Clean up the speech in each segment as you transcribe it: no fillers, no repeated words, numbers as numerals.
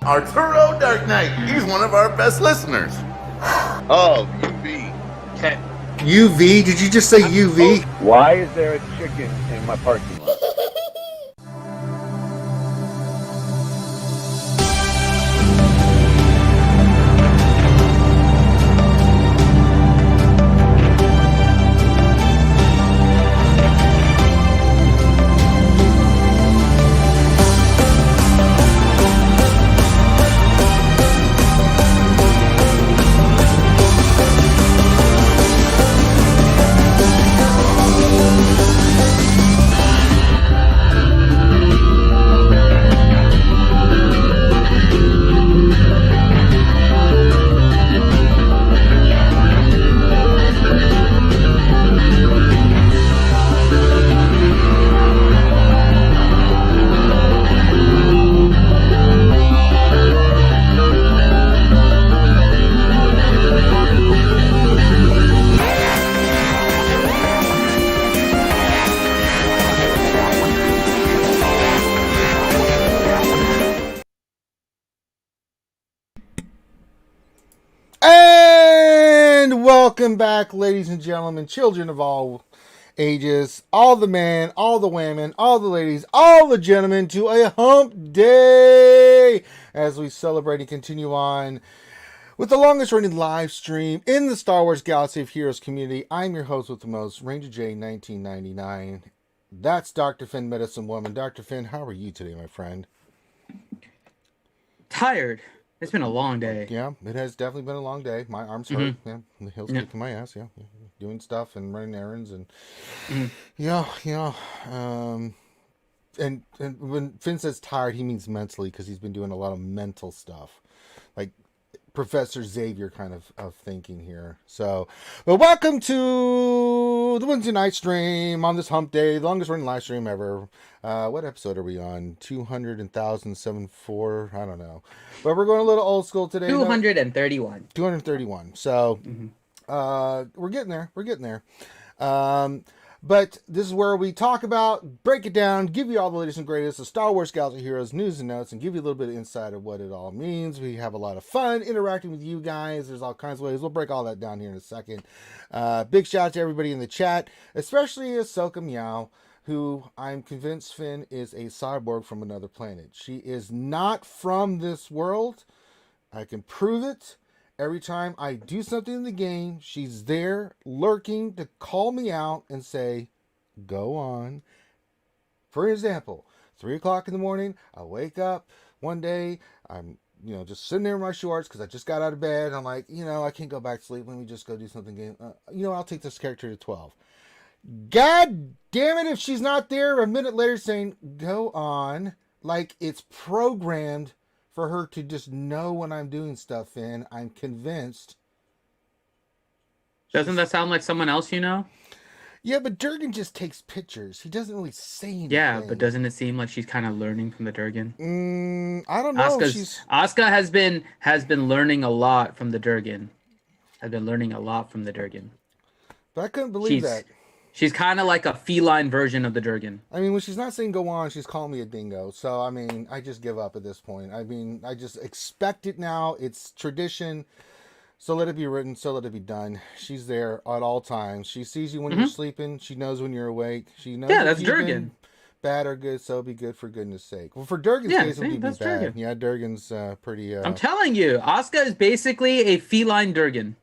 Arturo Dark Knight. He's one of our best listeners. Oh, UV. Okay. UV? Did you just say UV? Why is there a chicken in my parking lot? And welcome back, ladies and gentlemen, children of all ages, all the men, all the women, all the ladies, all the gentlemen, to a hump day as we celebrate and continue on with the longest running live stream in the Star Wars Galaxy of Heroes community. I'm your host with the most, Ranger J 1999. That's Dr. Finn, Medicine Woman. Dr. Finn, how are you today, my friend? Tired. It's been a long day. Yeah, it has definitely been a long day. My arms hurt. Yeah, the hill's kicking my ass. Yeah, doing stuff and running errands and and when Finn says tired, he means mentally because he's been doing a lot of mental stuff, like Professor Xavier kind of thinking here. So, but welcome to the Wednesday night stream on this hump day, the longest running live stream ever. What episode are we on? 200,074? I don't know. But we're going a little old school today. 231. 231. So, we're getting there. We're getting there. But this is where we talk about, break it down, give you all the latest and greatest of Star Wars Galaxy Heroes news and notes, and give you a little bit of insight of what it all means. We have a lot of fun interacting with you guys. There's all kinds of ways. We'll break all that down here in a second. Big shout out to everybody in the chat, especially Ahsoka Meow, who I'm convinced, Finn, is a cyborg from another planet. She is not from this world. I can prove it. Every time I do something in the game, she's there lurking to call me out and say, go on. For example, 3 o'clock in the morning, I wake up one day, I'm just sitting there in my shorts because I just got out of bed. I'm like, I can't go back to sleep. Let me just go do something. I'll take this character to 12. God damn it, if she's not there a minute later saying, go on, like it's programmed for her to just know when I'm doing stuff in. I'm convinced. Doesn't that sound like someone else you know? Yeah, but Durgan just takes pictures. He doesn't really say anything. Yeah, but doesn't it seem like she's kind of learning from the Durgan? I don't know. Asuka has been learning a lot from the Durgan. But I couldn't believe that. She's kind of like a feline version of the Durgan. I mean, when she's not saying go on, she's calling me a dingo. So, I mean, I just give up at this point. I mean, I just expect it now. It's tradition. So let it be written. So let it be done. She's there at all times. She sees you when you're sleeping. She knows when you're awake. She knows that's Durgan. Bad or good, so be good for goodness sake. Well, for Durgan's case, it would be bad. Durgan. Yeah, Durgan's pretty... I'm telling you, Asuka is basically a feline Durgan.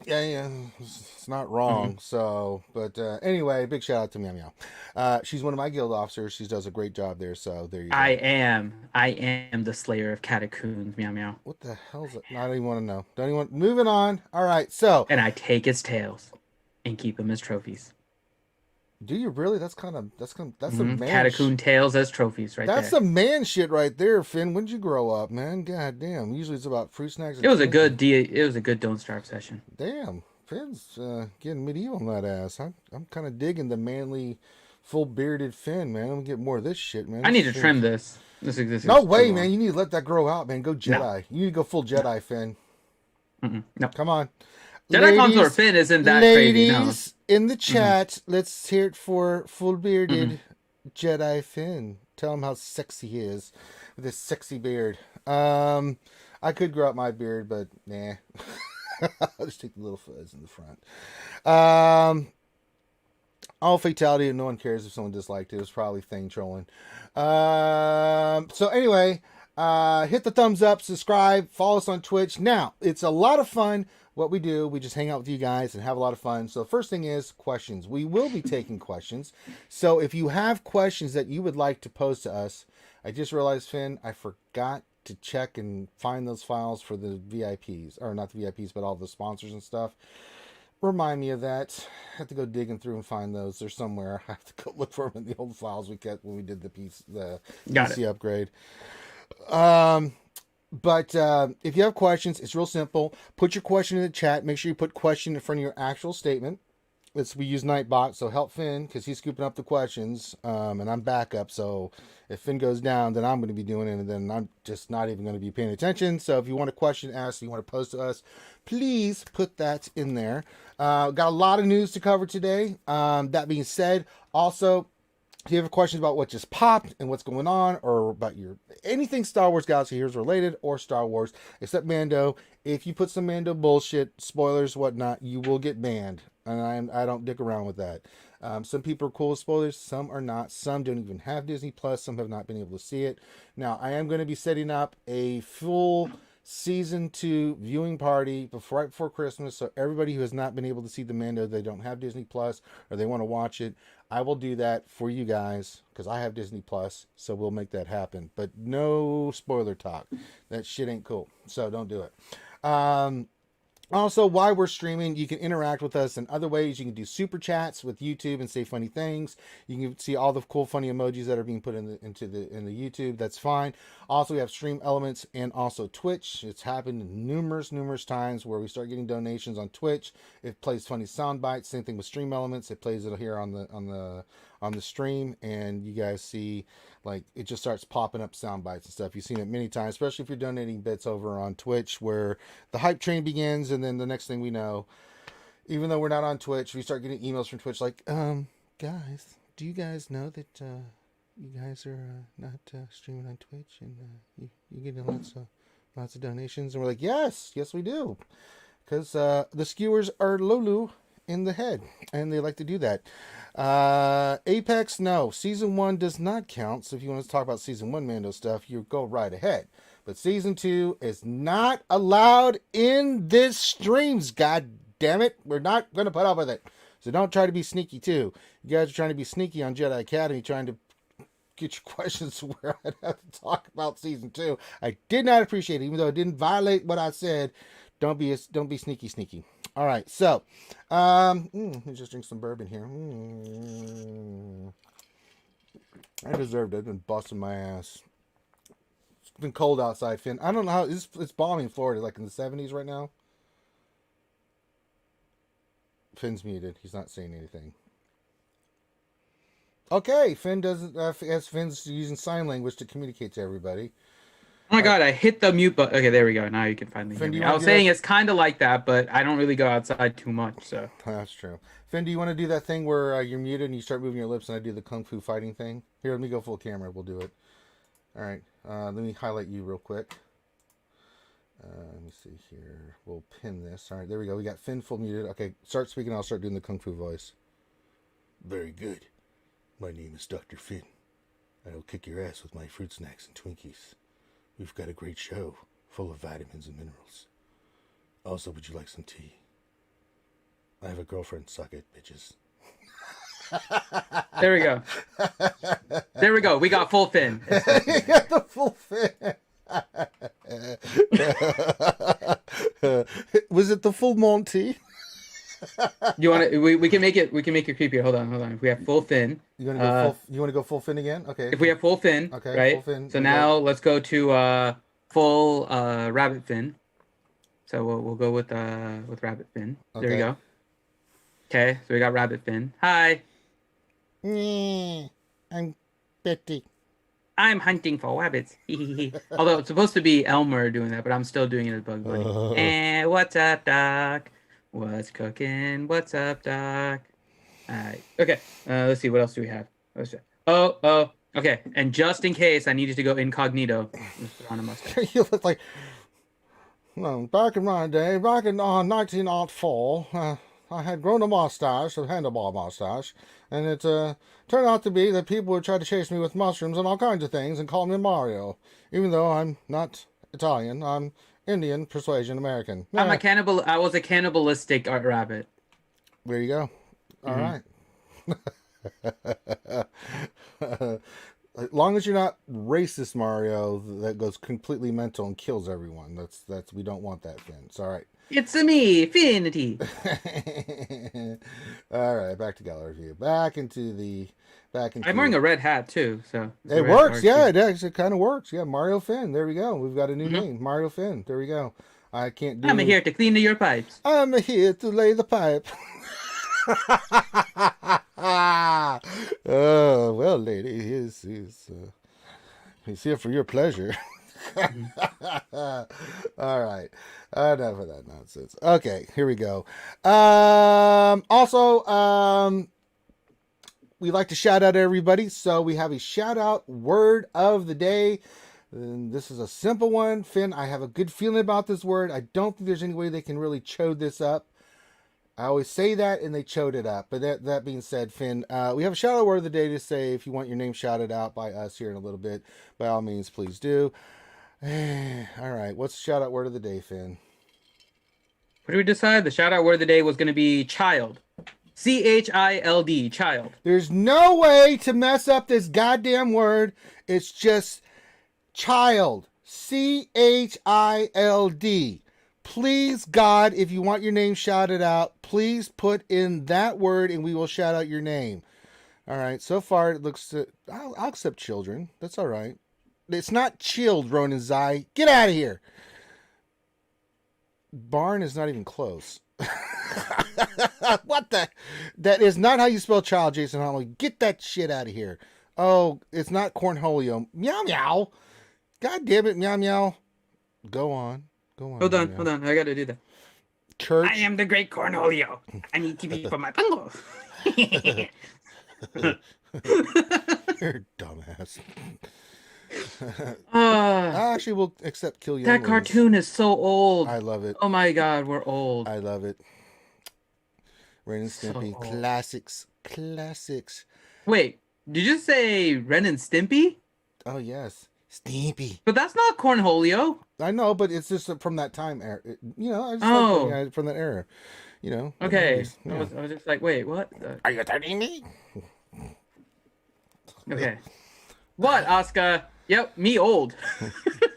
Yeah, it's not wrong. So, but anyway, big shout out to Meow Meow. She's one of my guild officers. She does a great job there. So there you go. I am the slayer of catacombs. Meow Meow. What the hell's it? I don't even want to know. Moving on. All right. So. And I take its tails and keep them as trophies. Do you really? That's the man. Catacomb tails as trophies, right? That's the man shit right there, Finn. When did you grow up, man? God damn. Usually it's about fruit snacks. It was a good don't starve session. Damn, Finn's getting medieval on that ass. I'm kind of digging the manly, full bearded Finn, man. I'm gonna get more of this shit, man. I need to trim this. This no way, man. You need to let that grow out, man. Go Jedi. No. You need to go full Jedi, Finn. No, come on. Jedi Consular Finn isn't that crazy. No. In the chat, let's hear it for full bearded Jedi Finn. Tell him how sexy he is with his sexy beard. I could grow out my beard, but nah. I'll just take the little fuzz in the front. All fatality, and no one cares if someone disliked it. It was probably thing trolling. So anyway, hit the thumbs up, subscribe, follow us on Twitch. Now, it's a lot of fun what we do. We just hang out with you guys and have a lot of fun. So the first thing is questions. We will be taking questions. So if you have questions that you would like to pose to us, I just realized, Finn, I forgot to check and find those files for the VIPs, or not the VIPs, but all the sponsors and stuff. Remind me of that. I have to go digging through and find those. They're somewhere. I have to go look for them in the old files we kept when we did the PC upgrade. But if you have questions, it's real simple. Put your question in the chat. Make sure you put question in front of your actual statement. We use Nightbot, so help Finn because he's scooping up the questions, and I'm backup. So if Finn goes down, then I'm going to be doing it, and then I'm just not even going to be paying attention. So if you want a question asked, you want to post to us, please put that in there. Got a lot of news to cover today. That being said, also, if you have questions about what just popped and what's going on, or about anything Star Wars Galaxy Heroes related or Star Wars, except Mando, if you put some Mando bullshit, spoilers, whatnot, you will get banned. And I don't dick around with that. Some people are cool with spoilers, some are not. Some don't even have Disney Plus. Some have not been able to see it. Now, I am going to be setting up a full season 2 viewing party right before Christmas. So everybody who has not been able to see the Mando, they don't have Disney Plus, or they want to watch it, I will do that for you guys because I have Disney Plus. So we'll make that happen. But no spoiler talk. That shit ain't cool. So don't do it. Also, while we're streaming, you can interact with us in other ways. You can do super chats with YouTube and say funny things. You can see all the cool, funny emojis that are being put in the YouTube. That's fine. Also, we have Stream Elements and also Twitch. It's happened numerous times where we start getting donations on Twitch. It plays funny sound bites. Same thing with Stream Elements. It plays it here on the stream, and you guys see like it just starts popping up sound bites and stuff. You've seen it many times, especially if you're donating bits over on Twitch, where the hype train begins, and then the next thing we know, even though we're not on Twitch, we start getting emails from Twitch like, guys, do you guys know that you guys are not streaming on Twitch, and you getting lots of donations? And we're like, yes we do, because the skewers are Lulu in the head, and they like to do that. Apex, no, season 1 does not count. So if you want to talk about season 1 Mando stuff, you go right ahead. But season 2 is not allowed in this streams. God damn it, we're not going to put up with it. So don't try to be sneaky too. You guys are trying to be sneaky on Jedi Academy, trying to get your questions to where I'd have to talk about season 2. I did not appreciate it, even though it didn't violate what I said. Don't be sneaky. All right, so let me just drink some bourbon here. I deserved it. I've been busting my ass. It's been cold outside, Finn. I don't know how it's balmy in Florida, like in the 70s right now. Finn's muted. He's not saying anything. Okay, Finn doesn't. As Finn's using sign language to communicate to everybody. Oh my god, I hit the mute button. Okay, there we go. Now you can finally hear me. I was saying it's kind of like that, but I don't really go outside too much, so. That's true. Finn, do you want to do that thing where you're muted and you start moving your lips and I do the kung fu fighting thing? Here, let me go full camera. We'll do it. All right. Let me highlight you real quick. Let me see here. We'll pin this. All right, there we go. We got Finn full muted. Okay, start speaking. I'll start doing the kung fu voice. Very good. My name is Dr. Finn. I will kick your ass with my fruit snacks and Twinkies. We've got a great show full of vitamins and minerals. Also, would you like some tea? I have a girlfriend. Suck it, bitches. There we go. There we go. We got full Finn. You got the full Finn. Was it the full Monty? You want to? We can make it. We can make it creepier. Hold on. If we have full Finn. You want to go full? You want to go full Finn again? Okay. If we have full Finn, okay, right? Full Finn. So now let's go to full rabbit Finn. So we'll go with rabbit Finn. Okay. There we go. Okay, so we got rabbit Finn. Hi. I'm Betty. I'm hunting for rabbits. Although it's supposed to be Elmer doing that, but I'm still doing it as Bug Bunny. And what's up, Doc? What's cooking? What's up, Doc? All right. Okay. Let's see. What else do we have? Oh, Okay, and just in case I needed to go incognito, just put on a mustache. You look like... No, back in my day, back in 1904, I had grown a mustache, a handlebar mustache, and it turned out to be that people would try to chase me with mushrooms and all kinds of things and call me Mario, even though I'm not Italian. I'm Indian, persuasion, American. I'm a cannibal. I was a cannibalistic rabbit. There you go. All right. As long as you're not racist, Mario, that goes completely mental and kills everyone. That's we don't want that, Finn. It's all right. It's a me, Finity. All right, back to gallery view. Back into. I'm wearing a red hat too, so it works. Yeah, it actually kind of works. Yeah, Mario Finn. There we go. We've got a new name, Mario Finn. There we go. I can't do. I'm here to clean your pipes. I'm here to lay the pipe. Oh well, lady, he's here for your pleasure. All right, enough of that nonsense. Okay, here we go. Also, we like to shout out everybody, so we have a shout out word of the day. And this is a simple one, Finn. I have a good feeling about this word. I don't think there's any way they can really chode this up. I always say that, and they chode it up. But that being said, Finn, we have a shout-out word of the day to say. If you want your name shouted out by us here in a little bit, by all means, please do. All right, what's the shout-out word of the day, Finn? What did we decide? The shout-out word of the day was going to be child. C-H-I-L-D, child. There's no way to mess up this goddamn word. It's just child. C-H-I-L-D. Please, God, if you want your name shouted out, please put in that word and we will shout out your name. All right, so far it looks... I'll accept children. That's all right. It's not chilled, Ronan Zai. Get out of here. Barn is not even close. What the... That is not how you spell child, Jason Huntley. Get that shit out of here. Oh, it's not cornholio. Meow, meow. God damn it, meow, meow. Go on. Hold on. I gotta do that. Church. I am the great Cornholio. I need TV for my bungalow. You're a dumbass. I actually will accept Kill Younglings. That cartoon is so old. I love it. Oh my god, we're old. I love it. Ren and Stimpy. So classics. Wait, did you say Ren and Stimpy? Oh, yes. Stimpy. But that's not Cornholio. I know, but it's just from that time era. You know, I just like from that era. You know. Okay. Yeah. I was just like, wait, what? Are you threatening me? Okay. What, Oscar? Yep, me old.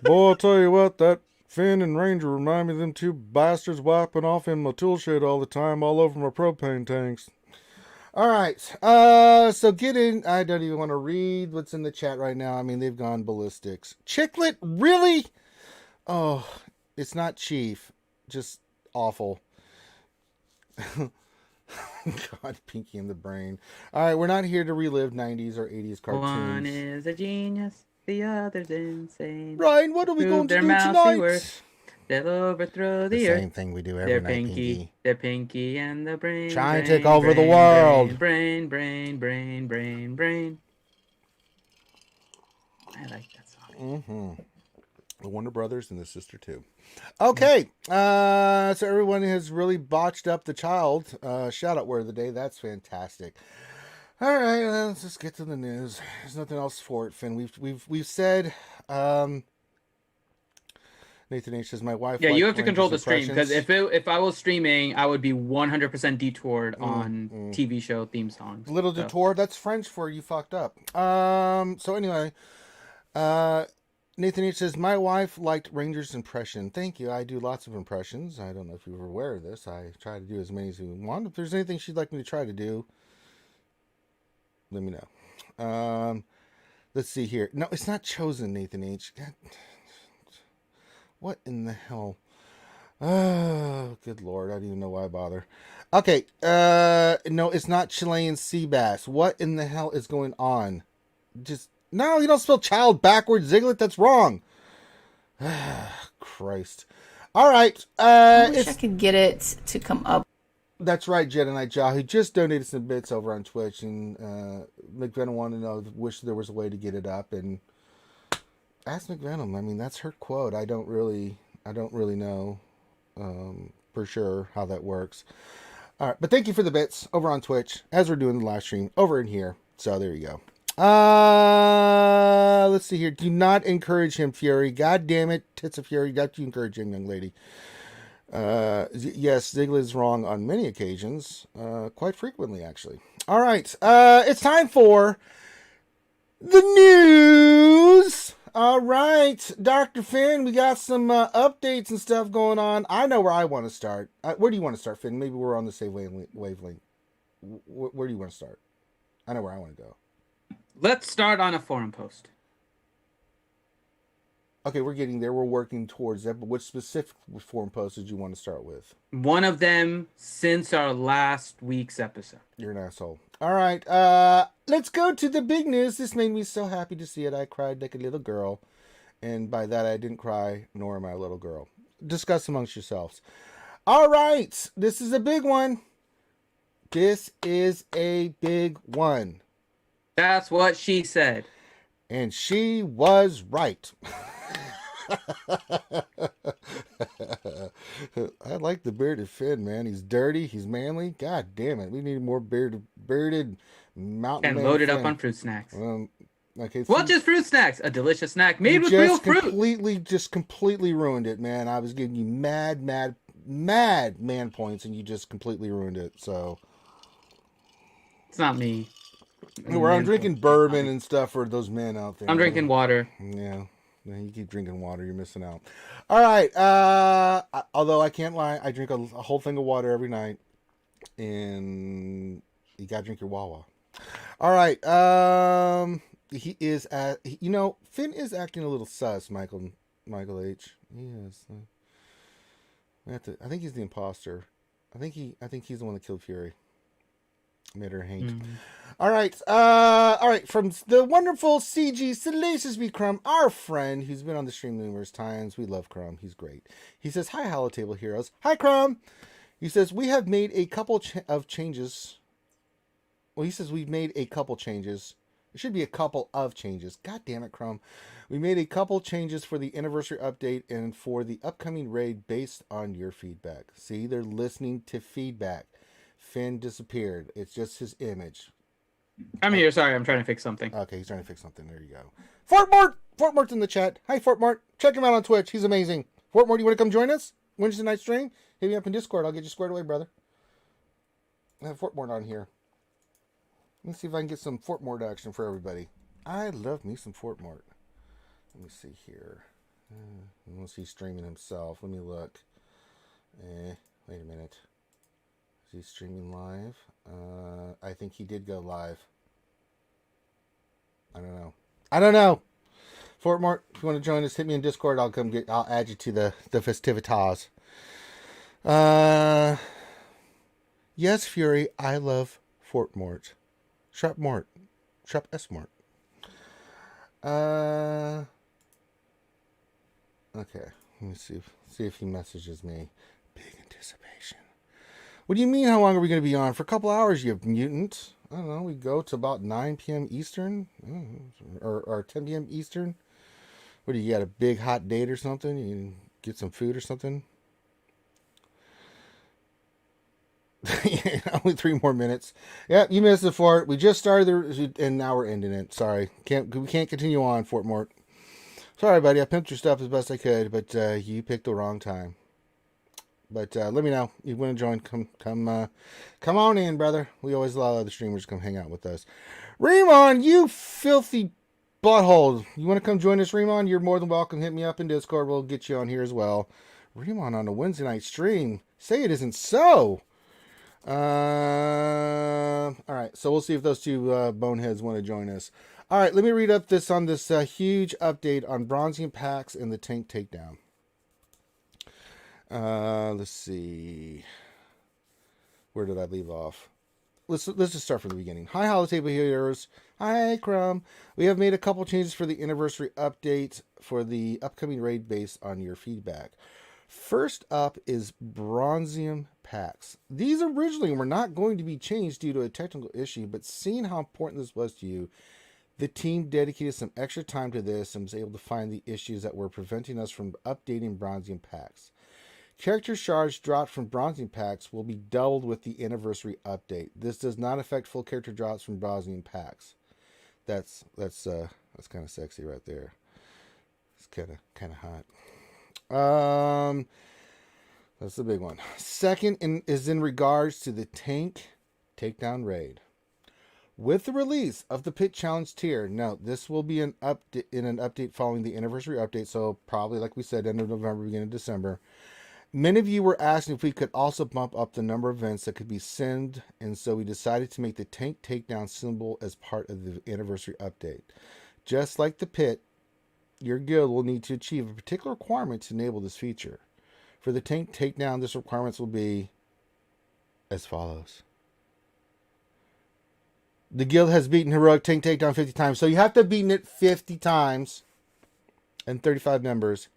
Boy, I'll tell you what, that Finn and Ranger remind me of them two bastards wiping off in my tool shed all the time, all over my propane tanks. All right, so get in. I don't even want to read what's in the chat right now. I mean, they've gone ballistics. Chicklet, really? Oh, it's not Chief. Just awful. God, Pinky in the brain. All right, we're not here to relive 90s or 80s cartoons. One is a genius, the other's insane. Ryan, what are we going to do tonight? Worth. They'll overthrow the earth. Same thing we do every night, Pinky. They're Pinky and the brain. Trying to take over the world. Brain. I like that song. Mm-hmm. The Wonder Brothers and the Sister too. Okay, so everyone has really botched up the child shout out word of the day. That's fantastic. All right, let's just get to the news. There's nothing else for it, Finn. We've said. Nathan H says my wife. Yeah, you have to control the stream because if I was streaming, I would be 100% detoured on TV show theme songs. Little detour. That's French for you fucked up. So anyway, Nathan H says my wife liked Ranger's impression. Thank you. I do lots of impressions. I don't know if you were aware of this. I try to do as many as you want. If there's anything she'd like me to try to do, let me know. Let's see here. No, it's not chosen, Nathan H. God. What in the hell? Oh, good Lord. I don't even know why I bother. Okay. No, it's not Chilean sea bass. What in the hell is going on? No, you don't spell child backwards, Ziglet. That's wrong. Christ. All right. I wish I could get it to come up. That's right, Jedi Knight Jaw, who just donated some bits over on Twitch, and McVenom wanted to know, wish there was a way to get it up, and ask McVenom. I mean, that's her quote. I don't really know for sure how that works. All right, but thank you for the bits over on Twitch as we're doing the live stream over in here. So there you go. Let's see here. Do not encourage him, Fury. God damn it, Tits of Fury. Got to encourage him, young lady. Yes, Ziggler is wrong on many occasions, quite frequently, actually. All right, it's time for the news. All right, Dr. Finn, we got some updates and stuff going on. I know where I want to start. Where do you want to start, Finn? Maybe we're on the same wavelength. Where do you want to start? I know where I want to go. Let's start on a forum post. Okay, we're getting there. We're working towards that. But which specific forum post did you want to start with? One of them since our last week's episode. You're an asshole. All right, let's go to the big news. This made me so happy to see it. I cried like a little girl. And by that, I didn't cry, nor am I a little girl. Discuss amongst yourselves. All right, this is a big one. This is a big one. That's what she said. And she was right. I like the bearded Finn, man. He's dirty. He's manly. God damn it. We need more bearded mountain and man loaded Finn. Up on fruit snacks. Okay, what, just fruit snacks? A delicious snack made with real fruit. Completely ruined it, man. I was giving you mad man points, and you just completely ruined it. So it's not me. I'm drinking bourbon and stuff for those men out there. I'm drinking water. Yeah. You keep drinking water, you're missing out. All right. Although I can't lie, I drink a whole thing of water every night. And you got to drink your Wawa. All right. He is Finn is acting a little sus, Michael H. He is. I think he's the imposter. I think he's the one that killed Fury. Made her hate. Mm-hmm. All right. From the wonderful CG Salacious B Crumb, our friend who's been on the stream numerous times. We love Crumb. He's great. He says, "Hi, Hollow Table Heroes." Hi, Crumb. He says, "We have made a couple of changes." Well, he says we've made a couple changes. It should be a couple of changes. God damn it, Crumb. We made a couple changes for the anniversary update and for the upcoming raid based on your feedback. See, they're listening to feedback. Finn disappeared. It's just his image. I'm here. Sorry, I'm trying to fix something. Okay, he's trying to fix something. There you go. Fortmort's in the chat. Hi, Fortmort. Check him out on Twitch. He's amazing. Fortmort, you want to come join us Wednesday night stream? Hit me up in Discord. I'll get you squared away, brother. I have Fortmort on here. Let's see if I can get some Fortmort action for everybody. I love me some Fortmort. Let me see here. Unless he's streaming himself. Let me look. Wait a minute. Is he streaming live? I think he did go live. I don't know. Fortmort, if you want to join us, hit me in Discord. I'll add you to the festivitas. Yes, Fury, I love Fortmort. Sharp Mort. Sharp S Mort. Okay. Let me see if he messages me. Big anticipation. What do you mean, how long are we going to be on? For a couple hours, you mutant. I don't know. We go to about 9 p.m. Eastern. Or 10 p.m. Eastern. What do you got, a big hot date or something? You can get some food or something? Only 3 more minutes. Yeah, you missed it, Fort. We just started and now we're ending it. Sorry. We can't continue on, Fortmort. Sorry, buddy. I pimped your stuff as best I could, but you picked the wrong time. But let me know. You want to join? Come on in, brother. We always allow other streamers to come hang out with us. Remon, you filthy butthole. You want to come join us, Remon? You're more than welcome. Hit me up in Discord. We'll get you on here as well. Remon on a Wednesday night stream. Say it isn't so. All right. So we'll see if those two boneheads want to join us. All right. Let me read up this huge update on bronzing packs and the tank takedown. Let's see. Where did I leave off? Let's just start from the beginning. Hi, Hollow Table Heroes. Hi, Crumb. We have made a couple changes for the anniversary update for the upcoming raid based on your feedback. First up is bronzium packs. These originally were not going to be changed due to a technical issue, but seeing how important this was to you, the team dedicated some extra time to this and was able to find the issues that were preventing us from updating bronzium packs. Character shards dropped from bronzium packs will be doubled with the anniversary update. This does not affect full character drops from bronzium packs. That's kind of sexy right there. It's kind of hot. That's the big one. Second is in regards to the tank takedown raid. With the release of the Pit Challenge tier, note this will be an update following the anniversary update, so probably like we said, end of November, beginning of December. Many of you were asking if we could also bump up the number of events that could be sent, and so we decided to make the tank takedown symbol as part of the anniversary update. Just like the pit, your guild will need to achieve a particular requirement to enable this feature. For the tank takedown, this requirements will be as follows. The guild has beaten heroic tank takedown 50 times, so you have to have beaten it 50 times, and 35 members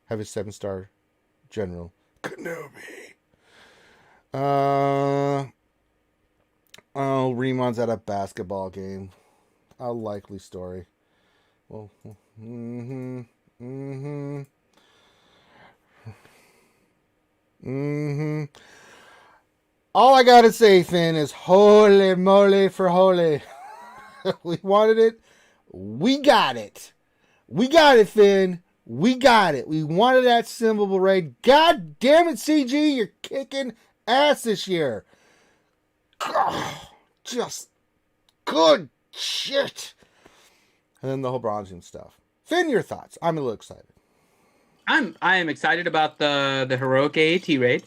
have a 7-star general. Kenobi. Remon's at a basketball game. A likely story. Well, All I gotta say, Finn, is holy moly for holy. We wanted it. We got it. We got it, Finn. We got it. We wanted that symbol raid. God damn it, CG. You're kicking ass this year. Oh, just good shit. And then the whole bronzium stuff. Finn, your thoughts. I'm a little excited. I am excited about the heroic AAT raid.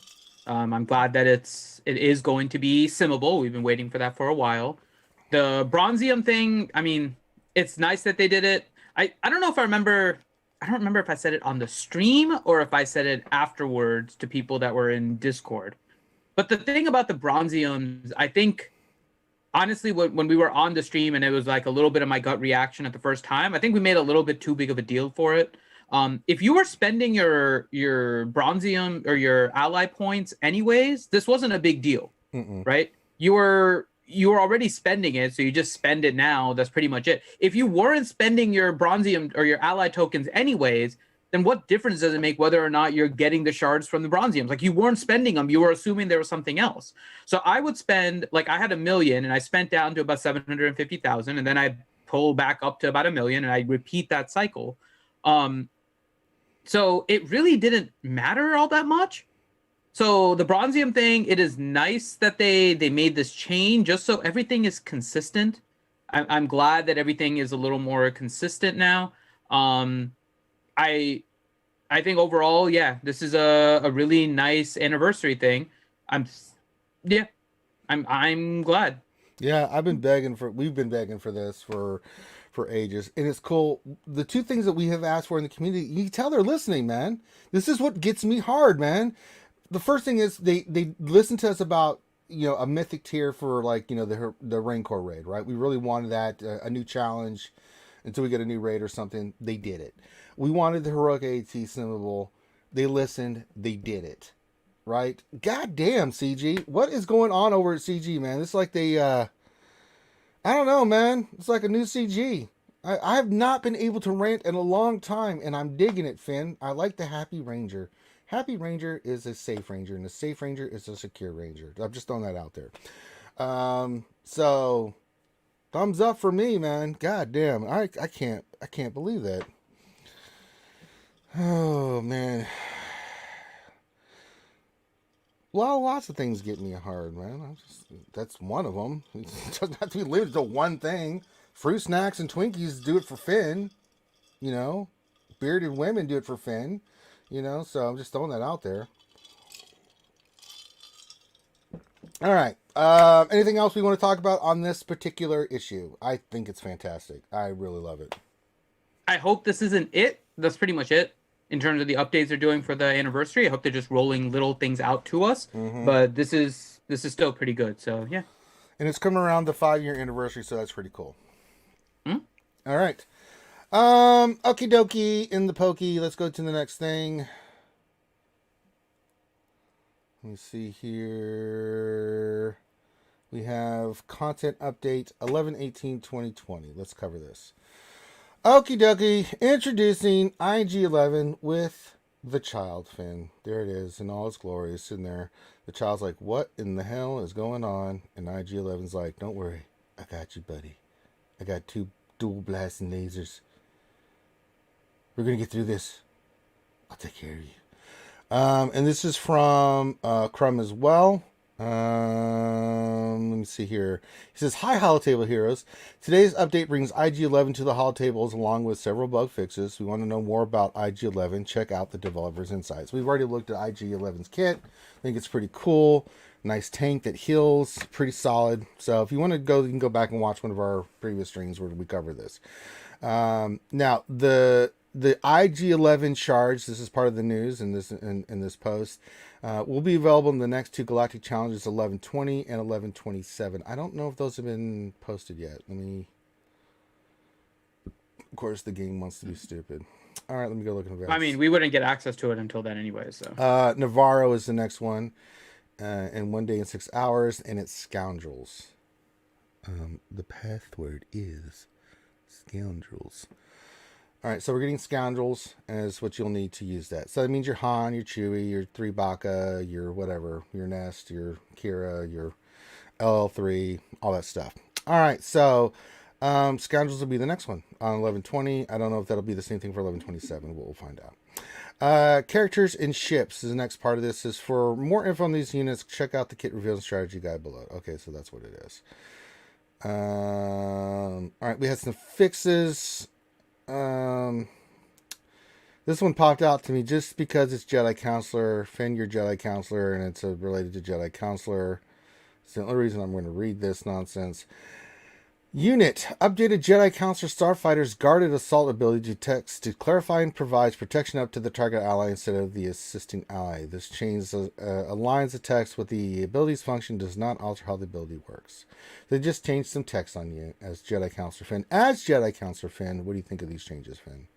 I'm glad that it is going to be simmable. We've been waiting for that for a while. The bronzium thing, I mean, it's nice that they did it. I don't know if I remember. I don't remember if I said it on the stream or if I said it afterwards to people that were in Discord. But the thing about the bronziums, I think, honestly, when we were on the stream and it was like a little bit of my gut reaction at the first time, I think we made a little bit too big of a deal for it. If you were spending your bronzium or your ally points anyways, this wasn't a big deal, right? You were already spending it, so you just spend it now. That's pretty much it. If you weren't spending your bronzium or your ally tokens anyways, then what difference does it make whether or not you're getting the shards from the bronziums? Like, you weren't spending them. You were assuming there was something else. So I would spend, like, I had 1 million and I spent down to about 750,000, and then I pull back up to about 1 million and I repeat that cycle. So it really didn't matter all that much. So the bronzium thing, it is nice that they made this change just so everything is consistent. I'm glad that everything is a little more consistent now. I think overall, yeah, this is a really nice anniversary thing. I'm glad. Yeah, we've been begging for this for ages, and it's cool. The two things that we have asked for in the community, you can tell they're listening, man. This is what gets me hard, man. The first thing is they listened to us about, a mythic tier for, like, the Rancor raid, right? We really wanted that, a new challenge until we get a new raid or something. They did it. We wanted the heroic AT symbol. They listened. They did it, right? God damn, CG. What is going on over at CG, man? It's like they, I don't know, man. It's like a new CG. I have not been able to rant in a long time, and I'm digging it, Finn. I like the Happy Ranger. Happy Ranger is a safe ranger, and a safe ranger is a secure ranger. I'm just throwing that out there. So thumbs up for me, man. God damn, I can't believe that. Oh man. Well, lots of things get me hard, man. That's one of them. It doesn't have to be limited to one thing. Fruit snacks and Twinkies do it for Finn. Bearded women do it for Finn. So I'm just throwing that out there. All right. Anything else we want to talk about on this particular issue? I think it's fantastic. I really love it. I hope this isn't it. That's pretty much it in terms of the updates they're doing for the anniversary. I hope they're just rolling little things out to us. But this is still pretty good. So yeah. And it's coming around the 5-year anniversary, so that's pretty cool. All right. Okie dokie in the pokey. Let's go to the next thing. Let me see here. We have content update 11/18/2020. Let's cover this. Okie dokie. Introducing IG-11 with the child Finn. There it is in all its glory. It's sitting there. The child's like, what in the hell is going on? And IG-11's like, don't worry. I got you, buddy. I got 2 dual blasting lasers. We're going to get through this. I'll take care of you. And this is from Crumb as well. Let me see here. He says, hi, Holotable Heroes. Today's update brings IG-11 to the Holotables along with several bug fixes. We want to know more about IG-11. Check out the developer's insights. We've already looked at IG-11's kit. I think it's pretty cool. Nice tank that heals. Pretty solid. So if you want to go, you can go back and watch one of our previous streams where we cover this. Now, the IG-11 shards, this is part of the news in this post, will be available in the next 2 galactic challenges, 1120 and 1127. I don't know if those have been posted yet. Of course, the game wants to be stupid. All right, let me go look at events. I mean, we wouldn't get access to it until then anyway, so. Navarro is the next one, in 1 day and 6 hours, and it's Scoundrels. The password is Scoundrels. All right, so we're getting Scoundrels as what you'll need to use that. So that means your Han, your Chewie, your 3 Baka, your whatever, your Nest, your Kira, your LL3, all that stuff. All right, so Scoundrels will be the next one on 1120. I don't know if that'll be the same thing for 1127, but we'll find out. Characters and ships is the next part of this. Is for more info on these units, check out the kit reveal and strategy guide below. Okay, so that's what it is. All right, we had some fixes. This one popped out to me just because it's Jedi Counselor. Finn, your Jedi Counselor, and it's related to Jedi Counselor. It's the only reason I'm going to read this nonsense. Unit. Updated Jedi Counselor Starfighter's guarded assault ability to clarify and provides protection up to the target ally instead of the assisting ally. This change aligns the text with the ability's function, does not alter how the ability works. They just changed some text on you as Jedi Counselor Finn. As Jedi Counselor Finn, what do you think of these changes, Finn?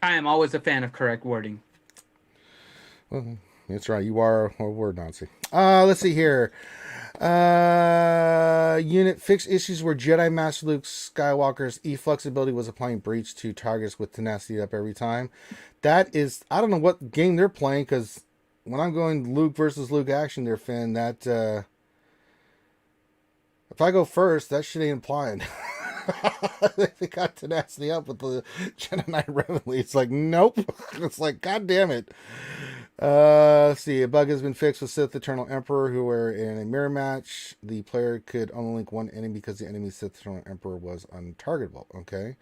I am always a fan of correct wording. Well, that's right. You are a word Nazi. Let's see here. Unit fixed issues where Jedi Master Luke Skywalker's E-Flux ability was applying breach to targets with tenacity up every time. That is, I don't know what game they're playing, because when I'm going Luke versus Luke action there, Finn, that, if I go first, that shit ain't applying. They got tenacity up with the Jedi Knight Reveille. It's like, nope. It's like, god damn it. Let's see. A bug has been fixed with Sith Eternal Emperor, who were in a mirror match. The player could only link one enemy because the enemy Sith Eternal Emperor was untargetable. Okay.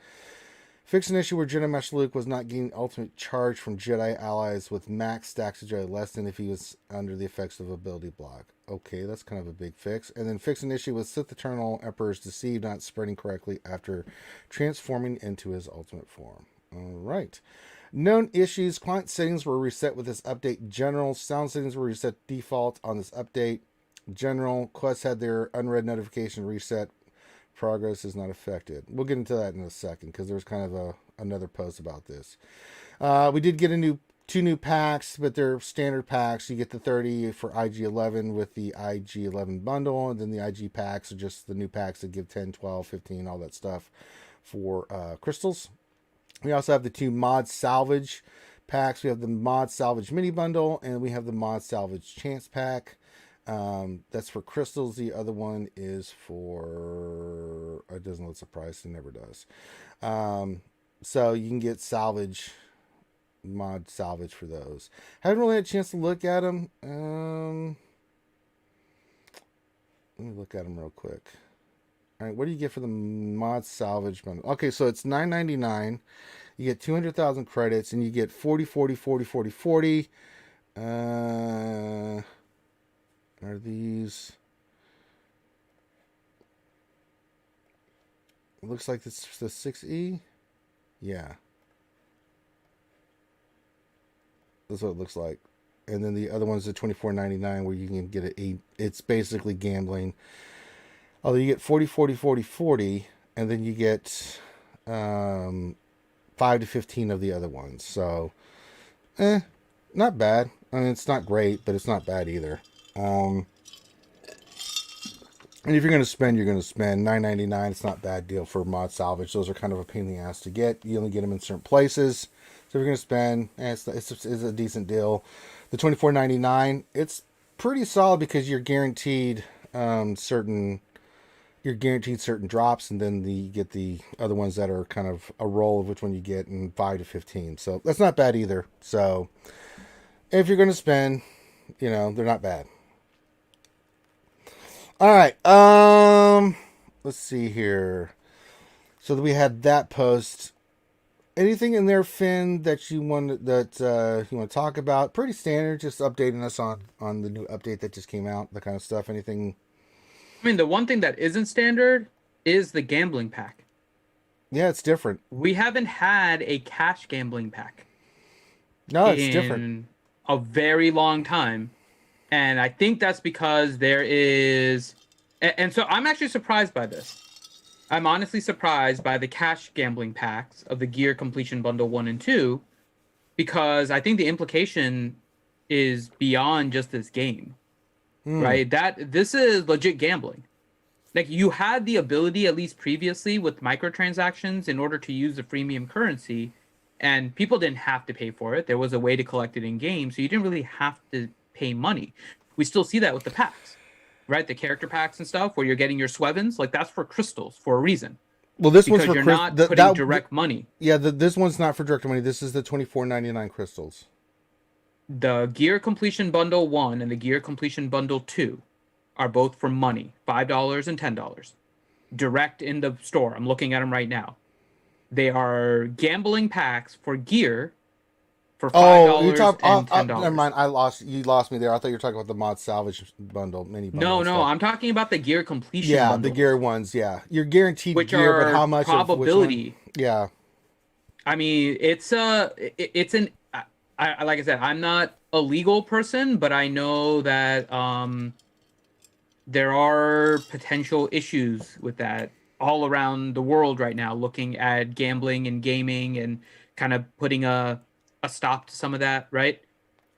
Fix an issue where Jedi Master Luke was not getting ultimate charge from Jedi allies with max stacks of Jedi less than if he was under the effects of ability block. Okay, that's kind of a big fix. And then fix an issue with Sith Eternal Emperor's Deceive not spreading correctly after transforming into his ultimate form. All right. Known issues. Client settings were reset with this update. General sound settings were reset default on this update. General quests had their unread notification reset. Progress is not affected. We'll get into that in a second because there's kind of another post about this. We did get two new packs, but they're standard packs. You get the 30 for IG-11 with the IG-11 bundle, and then the IG packs are just the new packs that give 10, 12, 15, all that stuff for crystals. We also have the 2 mod salvage packs. We have the mod salvage mini bundle, and we have the mod salvage chance pack. That's for crystals. The other one is for, it doesn't list the price. It never does. So you can get salvage, mod salvage for those. Haven't really had a chance to look at them. Let me look at them real quick. All right, what do you get for the mod salvage bundle? Okay, so it's $9.99. You get 200,000 credits, and you get 40, 40, 40, 40, 40. Are these? It looks like this is the 6E. Yeah. That's what it looks like. And then the other one's the $24.99 where you can get it's basically gambling. Although you get 40, 40, 40, 40, and then you get 5 to 15 of the other ones. So, not bad. I mean, it's not great, but it's not bad either. And if you're going to spend, you're going to spend $9.99. It's not a bad deal for mod salvage. Those are kind of a pain in the ass to get. You only get them in certain places. So if you're going to spend, it's a decent deal. The $24.99, it's pretty solid because you're guaranteed certain drops, and then you get the other ones that are kind of a roll of which one you get in 5 to 15. So that's not bad either. So if you're going to spend, they're not bad. All right. Let's see here. So we had that post. Anything in there, Finn, that you want to talk about? Pretty standard, just updating us on the new update that just came out, that kind of stuff. Anything? I mean, the one thing that isn't standard is the gambling pack. Yeah, it's different. We haven't had a cash gambling pack. No, it's different. A very long time. And I think that's because there is... And so I'm actually surprised by this. I'm honestly surprised by the cash gambling packs of the Gear Completion Bundle 1 and 2, because I think the implication is beyond just this game, right? This is legit gambling. Like, you had the ability, at least previously, with microtransactions in order to use the freemium currency, and people didn't have to pay for it. There was a way to collect it in game, so you didn't really have to pay money. We still see that with the packs, right? The character packs and stuff where you're getting your Swevens, like, that's for crystals for a reason. Well, this because one's for you're not putting direct money. Yeah, this one's not for direct money. This is the $24.99 crystals. The Gear Completion Bundle 1 and the Gear Completion Bundle 2 are both for money, $5 and $10. Direct in the store. I'm looking at them right now. They are gambling packs for gear for $5 and $10. Never mind. You lost me there. I thought you were talking about the mod salvage bundle, mini bundle. No, I'm talking about the Gear Completion bundles. The gear ones, yeah. You're guaranteed which gear, are but how much probability. Yeah. I mean, it's an like I said, I'm not a legal person, but I know that there are potential issues with that all around the world right now, looking at gambling and gaming and kind of putting a stop to some of that, right?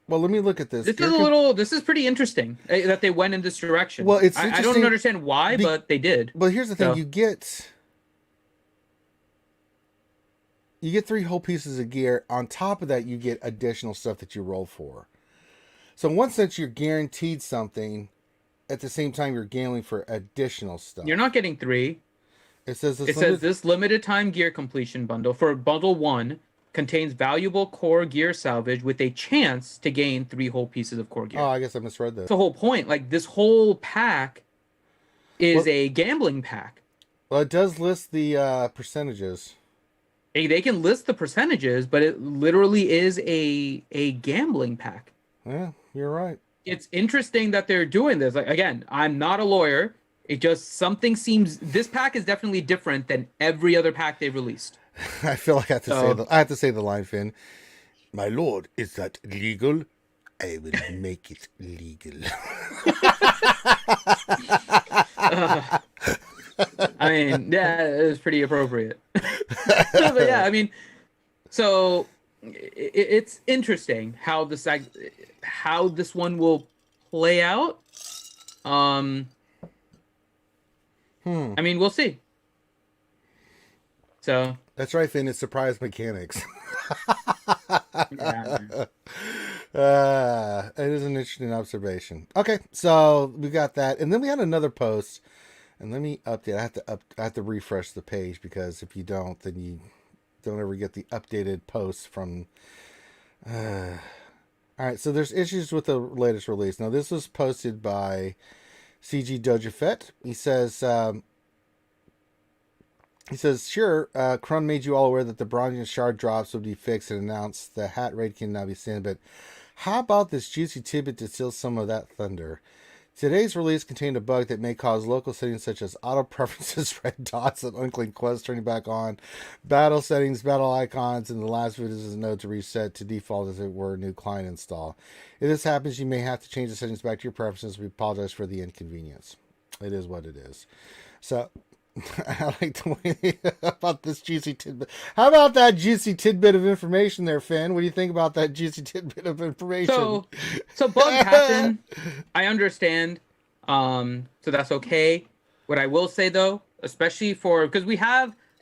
Well, let me look at this. This is pretty interesting that they went in this direction. Well, it's I don't understand why, but they did. Well, here's the thing: you get 3 whole pieces of gear. On top of that, you get additional stuff that you roll for. So in one sense, you're guaranteed something. At the same time, you're gambling for additional stuff. You're not getting 3. It says this limited time gear completion bundle for bundle 1 contains valuable core gear salvage with a chance to gain 3 whole pieces of core gear. Oh, I guess I misread this. That's the whole point. Like, this whole pack is a gambling pack. Well, it does list the percentages. They can list the percentages, but it literally is a gambling pack. Yeah, you're right. It's interesting that they're doing this. Like, again, I'm not a lawyer. It just, something seems... This pack is definitely different than every other pack they've released. I feel like I have to say the line, Finn. My lord, is that legal? I will make it legal. I mean, yeah, it was pretty appropriate. But yeah, I mean, so it's interesting how this one will play out. I mean, we'll see. So that's right, Finn. It's surprise mechanics. Yeah. It is an interesting observation. Okay, so we got that, and then we had another post. And let me update. I have to refresh the page, because if you don't, then you don't ever get the updated posts from. All right, so there's issues with the latest release. Now, this was posted by CG Dojafet. He says, sure, Krun made you all aware that the Bronze Shard drops would be fixed and announced the hat raid can now be seen. But how about this juicy tidbit to steal some of that thunder? Today's release contained a bug that may cause local settings such as auto preferences, red dots, and unclean quests turning back on, battle settings, battle icons, and the last bit is a node to reset to default as it were a new client install. If this happens, you may have to change the settings back to your preferences. We apologize for the inconvenience. It is what it is. So I like the way about this juicy tidbit. How about that juicy tidbit of information there, Finn? What do you think about that juicy tidbit of information? So bugs happen. I understand. So that's okay. What I will say though, especially because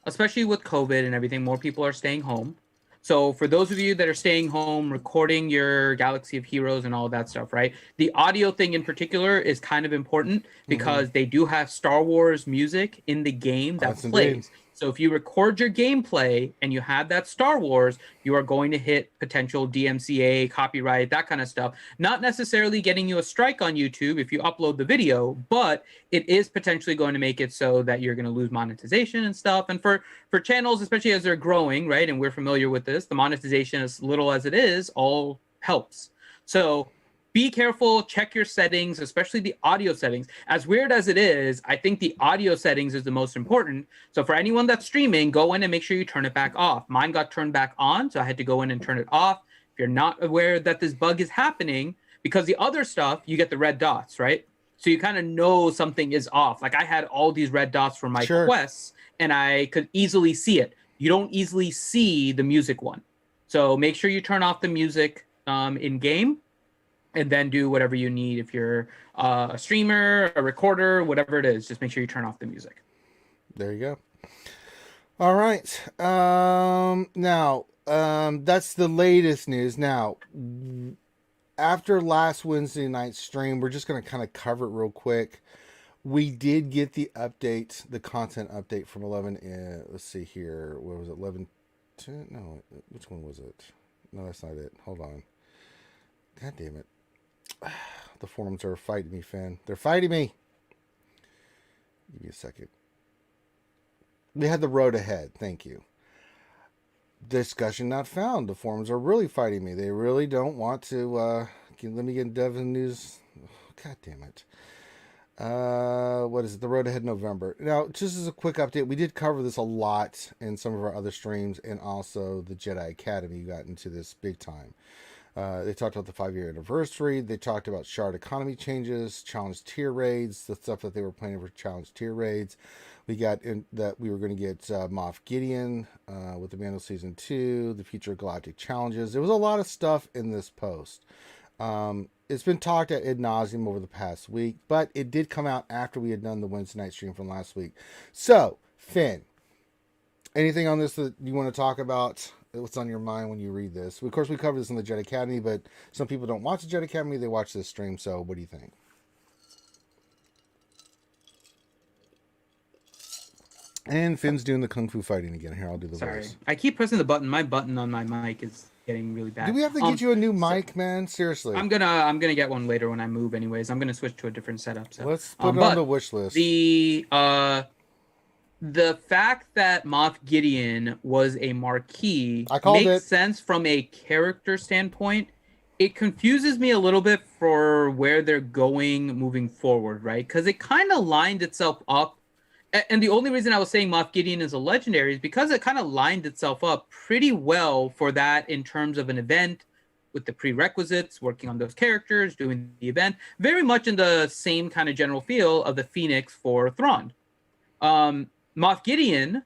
especially with COVID and everything, more people are staying home. So for those of you that are staying home, recording your Galaxy of Heroes and all of that stuff, right? The audio thing in particular is kind of important because they do have Star Wars music in the game that plays. Indeed. So if you record your gameplay and you have that Star Wars, you are going to hit potential DMCA, copyright, that kind of stuff. Not necessarily getting you a strike on YouTube if you upload the video, but it is potentially going to make it so that you're going to lose monetization and stuff. And for channels, especially as they're growing, right, and we're familiar with this, the monetization, as little as it is, all helps. So be careful, check your settings, especially the audio settings. As weird as it is, I think the audio settings is the most important. So for anyone that's streaming, go in and make sure you turn it back off. Mine got turned back on, so I had to go in and turn it off. If you're not aware that this bug is happening, because the other stuff, you get the red dots, right? So you kind of know something is off. Like I had all these red dots for my quests, and I could easily see it. You don't easily see the music one. So make sure you turn off the music in-game, and then do whatever you need. If you're a streamer, a recorder, whatever it is, just make sure you turn off the music. There you go. All right. Now, that's the latest news. Now, after last Wednesday night's stream, we're just going to kind of cover it real quick. We did get the update, the content update from 11. Let's see here. What was it? 11. No, which one was it? No, that's not it. Hold on. God damn it. The forums are fighting me, Finn. They're fighting me. Give me a second. We had the road ahead. Thank you. Discussion not found. The forums are really fighting me. They really don't want to. Let me get Devin News. God damn it. What is it? The road ahead November. Now, just as a quick update, we did cover this a lot in some of our other streams, and also the Jedi Academy got into this big time. They talked about the 5-year anniversary. They talked about shard economy changes, challenge tier raids, the stuff that they were planning for challenge tier raids. We got in that we were going to get Moff Gideon with the Mando Season 2, the future galactic challenges. There was a lot of stuff in this post. It's been talked ad nauseum over the past week, but it did come out after we had done the Wednesday night stream from last week. So, Finn, anything on this that you want to talk about? What's on your mind when you read this? Of course, we covered this in the Jedi Academy, but some people don't watch the Jedi Academy. They watch this stream. So what do you think? And Finn's doing the kung fu fighting again. Here, I'll do the voice. I keep pressing the button. My button on my mic is getting really bad. Do we have to get you a new mic, man? Seriously. I'm gonna get one later when I move. Anyways, I'm gonna switch to a different setup. So let's put it on the wish list. The fact that Moff Gideon was a Marquis makes sense from a character standpoint. It confuses me a little bit for where they're going moving forward, right? Because it kind of lined itself up. And the only reason I was saying Moff Gideon is a legendary is because it kind of lined itself up pretty well for that in terms of an event with the prerequisites, working on those characters, doing the event. Very much in the same kind of general feel of the Phoenix for Thrawn. Moff Gideon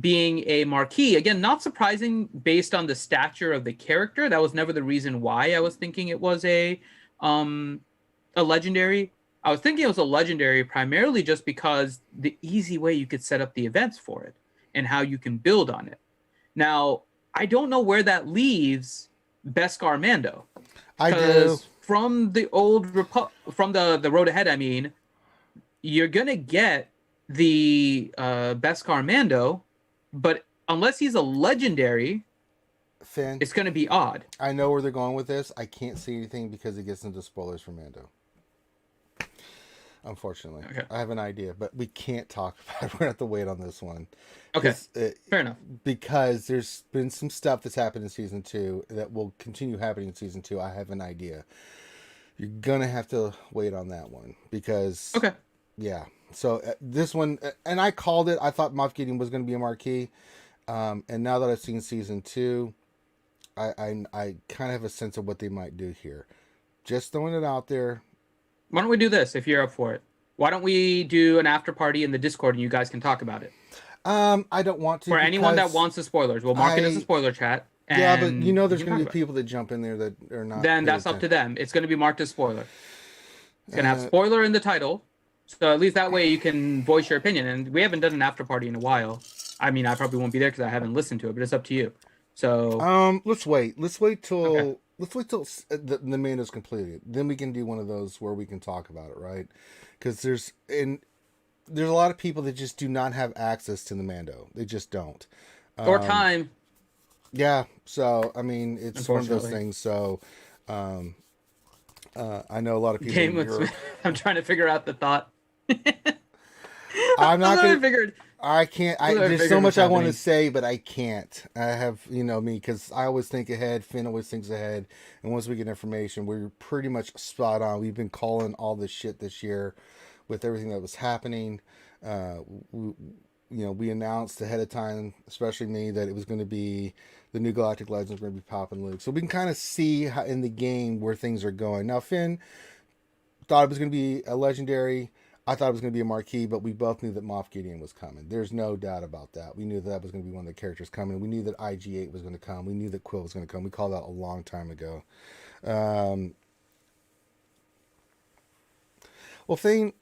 being a Marquis, again, not surprising based on the stature of the character. That was never the reason why I was thinking it was a legendary. I was thinking it was a legendary primarily just because the easy way you could set up the events for it and how you can build on it. Now, I don't know where that leaves Beskar Mando. I do. From the old from the road ahead, I mean, you're gonna get the Beskar Mando, but unless he's a legendary, Finn, it's going to be odd. I know where they're going with this. I can't see anything because it gets into spoilers for Mando. Unfortunately, okay. I have an idea, but we can't talk about it. We're going to have to wait on this one. Okay, fair enough. Because there's been some stuff that's happened in Season 2 that will continue happening in Season 2. I have an idea. You're going to have to wait on that one because... Okay. Yeah. So this one, and I called it. I thought Moff Gideon was going to be a Marquis, and now that I've seen Season 2, I kind of have a sense of what they might do here. Just throwing it out there. Why don't we do this if you're up for it? Why don't we do an after party in the Discord and you guys can talk about it? I don't want to. For anyone that wants the spoilers, we'll mark it as a spoiler chat. Yeah, but you know there's going to be people that jump in there that are not. Then that's up to them. It's going to be marked as spoiler. It's going to have spoiler in the title. So at least that way you can voice your opinion. And we haven't done an after party in a while. I mean, I probably won't be there because I haven't listened to it, but it's up to you. So let's wait. Let's wait till the Mando's completed. Then we can do one of those where we can talk about it, right? Because there's a lot of people that just do not have access to the Mando. They just don't. Or time. Yeah. So I mean, it's one of those things. So I know a lot of people. I'm trying to figure out the thought. I'm not going to figure. I can't. There's so much I want to say, but I can't. I have, me, because I always think ahead. Finn always thinks ahead. And once we get information, we're pretty much spot on. We've been calling all this shit this year with everything that was happening. We announced ahead of time, especially me, that it was going to be the new Galactic Legends was going to be popping Luke. So we can kind of see how, in the game where things are going. Now, Finn thought it was going to be a legendary. I thought it was going to be a marquee, but we both knew that Moff Gideon was coming. There's no doubt about that. We knew that was going to be one of the characters coming. We knew that IG-8 was going to come. We knew that Quill was going to come. We called that a long time ago. Well, Thane,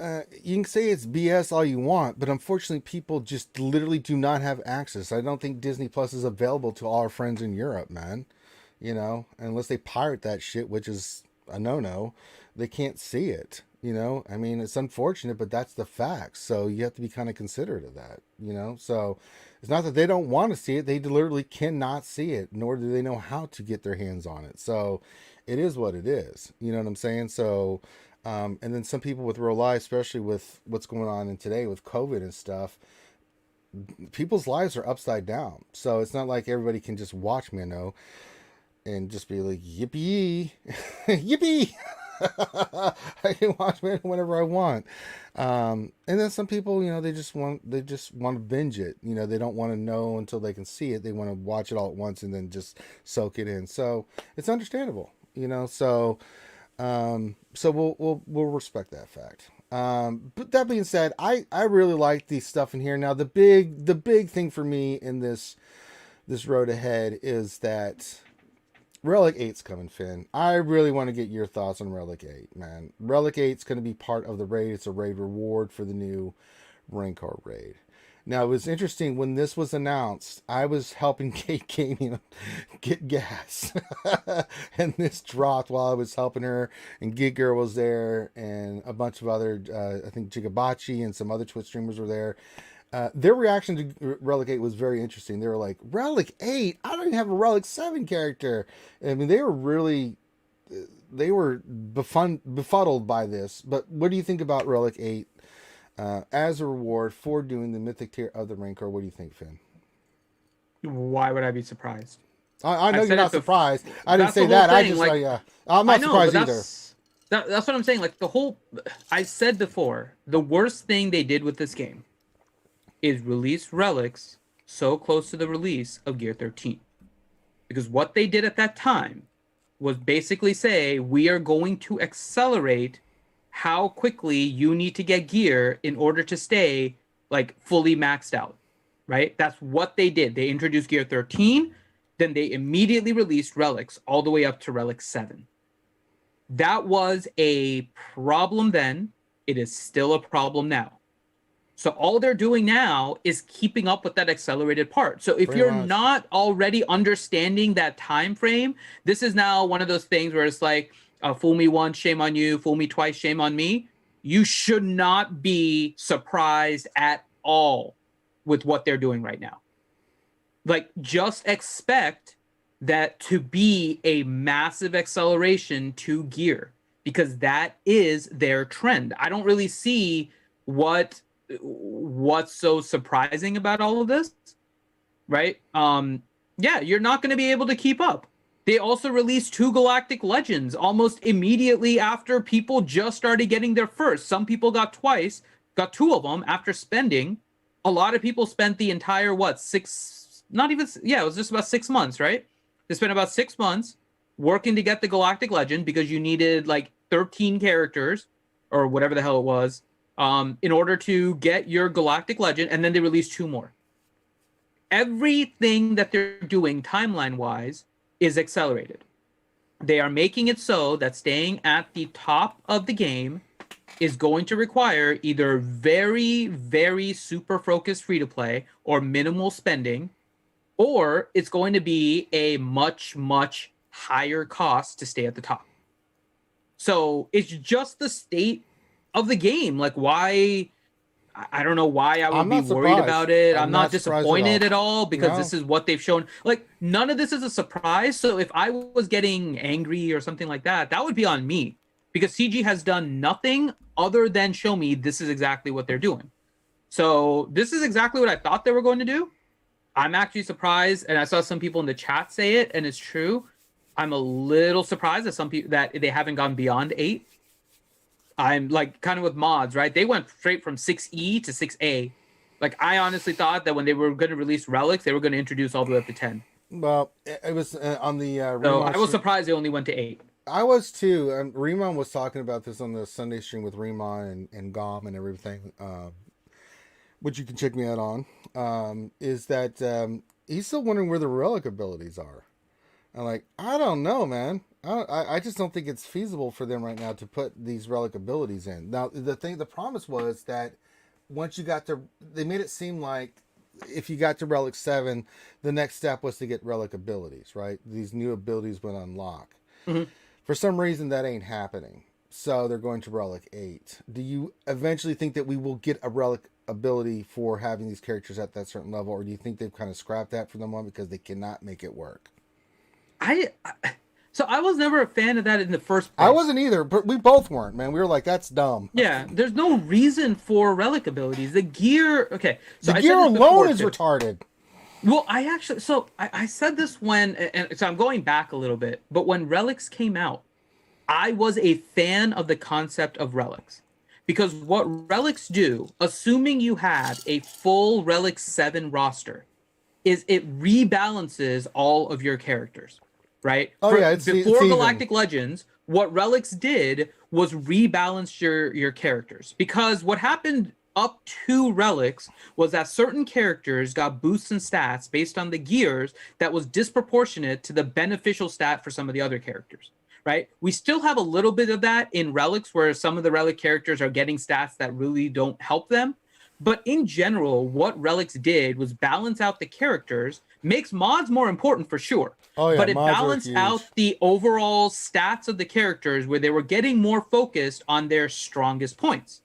you can say it's BS all you want, but unfortunately people just literally do not have access. I don't think Disney Plus is available to all our friends in Europe, man. Unless they pirate that shit, which is a no-no, they can't see it. I mean, it's unfortunate, but that's the facts. So you have to be kind of considerate of that, So it's not that they don't want to see it. They literally cannot see it, nor do they know how to get their hands on it. So it is what it is. You know what I'm saying? So, and then some people with real life, especially with what's going on in today with COVID and stuff, people's lives are upside down. So it's not like everybody can just watch Mando and just be like, yippee, yippee. I can watch it whenever I want. And then some people, they just want to binge it. They don't want to know until they can see it. They want to watch it all at once and then just soak it in. So it's understandable, so we'll respect that fact. But that being said, I really like the stuff in here. Now the big thing for me in this road ahead is that Relic 8's coming, Finn. I really want to get your thoughts on Relic 8, man. Relic 8's going to be part of the raid. It's a raid reward for the new Rancor raid. Now, it was interesting. When this was announced, I was helping Kate Gaming get gas. And this dropped while I was helping her. And Gig Girl was there. And a bunch of other, I think Jigabachi and some other Twitch streamers were there. Their reaction to Relic 8 was very interesting. They were like, Relic 8? I don't even have a Relic 7 character. I mean, they were befuddled by this. But what do you think about Relic 8 as a reward for doing the mythic tier of the Rancor? What do you think, Finn? Why would I be surprised? I know you're not surprised. I didn't say that. I just, I'm not surprised either. That's what I'm saying. Like, I said before, the worst thing they did with this game is release relics so close to the release of Gear 13. Because what they did at that time was basically say, we are going to accelerate how quickly you need to get gear in order to stay fully maxed out, right? That's what they did. They introduced Gear 13, then they immediately released relics all the way up to Relic 7. That was a problem then. It is still a problem now. So all they're doing now is keeping up with that accelerated part. So if you're not already understanding that time frame, this is now one of those things where it's like, fool me once, shame on you. Fool me twice, shame on me. You should not be surprised at all with what they're doing right now. Just expect that to be a massive acceleration to gear, because that is their trend. I don't really see what's so surprising about all of this, right? You're not going to be able to keep up. They also released 2 Galactic Legends almost immediately after people just started getting their first. Some people got 2 of them after spending. A lot of people spent the entire, it was just about 6 months, right? They spent about 6 months working to get the Galactic Legend because you needed 13 characters or whatever the hell it was in order to get your Galactic Legend, and then they released 2 more. Everything that they're doing timeline-wise is accelerated. They are making it so that staying at the top of the game is going to require either very, very super focused free-to-play or minimal spending, or it's going to be a much, much higher cost to stay at the top. So it's just the state of the game. Like, why? I don't know why I would be worried about it. I'm not disappointed at all because this is what they've shown. Like, none of this is a surprise. So if I was getting angry or something like that, that would be on me, because CG has done nothing other than show me this is exactly what they're doing. So this is exactly what I thought they were going to do. I'm actually surprised, and I saw some people in the chat say it, and it's true. I'm a little surprised that some people that they haven't gone beyond 8. I'm like kind of with mods, right? They went straight from 6E to 6A. Like, I honestly thought that when they were going to release relics, they were going to introduce all the way up to 10. Well, it was on the. So I was surprised they only went to 8. I was too. Remon was talking about this on the Sunday stream with Remon and Gom and everything, which you can check me out on. Is that he's still wondering where the relic abilities are. I'm like, I don't know, man. I just don't think it's feasible for them right now to put these relic abilities in. Now, the promise was that once you got to, they made it seem like if you got to relic 7, the next step was to get relic abilities, right? These new abilities would unlock. Mm-hmm. For some reason, that ain't happening. So they're going to relic 8. Do you eventually think that we will get a relic ability for having these characters at that certain level, or do you think they've kind of scrapped that for the moment because they cannot make it work? So I was never a fan of that in the first place. I wasn't either, but we both weren't, man. We were like, that's dumb. Yeah, there's no reason for relic abilities. The gear, okay. So the gear alone is retarded. Well, I said this when, and so I'm going back a little bit, but when relics came out, I was a fan of the concept of relics. Because what relics do, assuming you had a full relic 7 roster, is it rebalances all of your characters. Right? Oh, before Galactic Legends, what relics did was rebalance your characters. Because what happened up to relics was that certain characters got boosts in stats based on the gears that was disproportionate to the beneficial stat for some of the other characters. Right? We still have a little bit of that in relics where some of the relic characters are getting stats that really don't help them. But in general, what relics did was balance out the characters, makes mods more important for sure. Oh, yeah, but it balanced out the overall stats of the characters where they were getting more focused on their strongest points.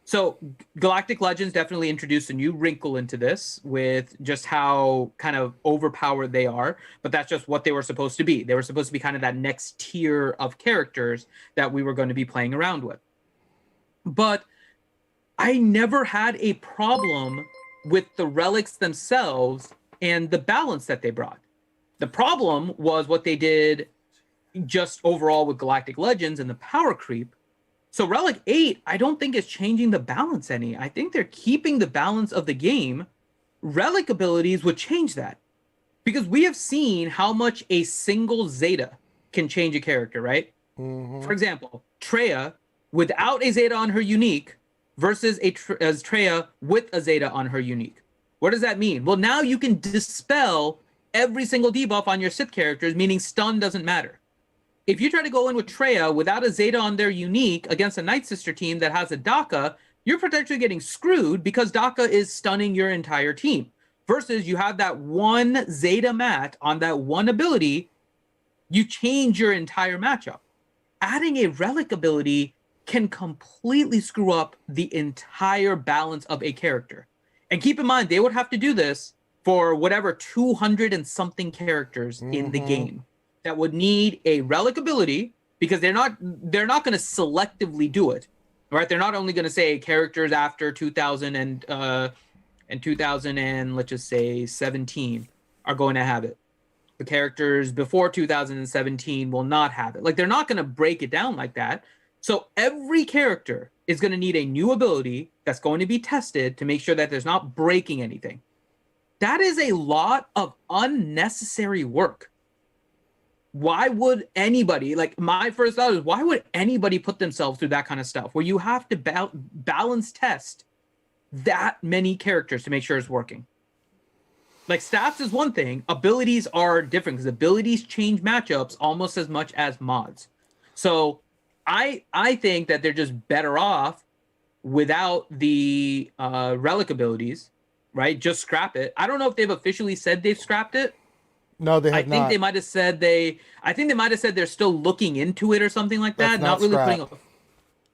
So Galactic Legends definitely introduced a new wrinkle into this with just how kind of overpowered they are. But that's just what they were supposed to be. They were supposed to be kind of that next tier of characters that we were going to be playing around with. But I never had a problem with the relics themselves and the balance that they brought. The problem was what they did just overall with Galactic Legends and the power creep. So Relic 8, I don't think is changing the balance any. I think they're keeping the balance of the game. Relic abilities would change that. Because we have seen how much a single Zeta can change a character, right? Mm-hmm. For example, Treya, without a Zeta on her unique, versus as Treya with a Zeta on her unique. What does that mean? Well, now you can dispel every single debuff on your Sith characters, meaning stun doesn't matter. If you try to go in with Treya without a Zeta on their unique against a Night Sister team that has a Daka, you're potentially getting screwed because Daka is stunning your entire team. Versus you have that one Zeta mat on that one ability, you change your entire matchup. Adding a relic ability can completely screw up the entire balance of a character. And keep in mind, they would have to do this for whatever 200 and something characters in the game that would need a relic ability, because they're not going to selectively do it, right? They're not only going to say characters after 2000 and 2000 and let's just say 17 are going to have it. The characters before 2017 will not have it. Like, they're not going to break it down like that. So every character is going to need a new ability that's going to be tested to make sure that there's not breaking anything. That is a lot of unnecessary work. why would anybody, like, my first thought is, why would anybody put themselves through that kind of stuff where you have to balance test that many characters to make sure it's working? Like, stats is one thing, abilities are different because abilities change matchups almost as much as mods. So I think that they're just better off without the relic abilities, right? Just scrap it. I don't know if they've officially said they've scrapped it. No, they have not. I think they might have said they're still looking into it or something like that. That's not really scrap. putting.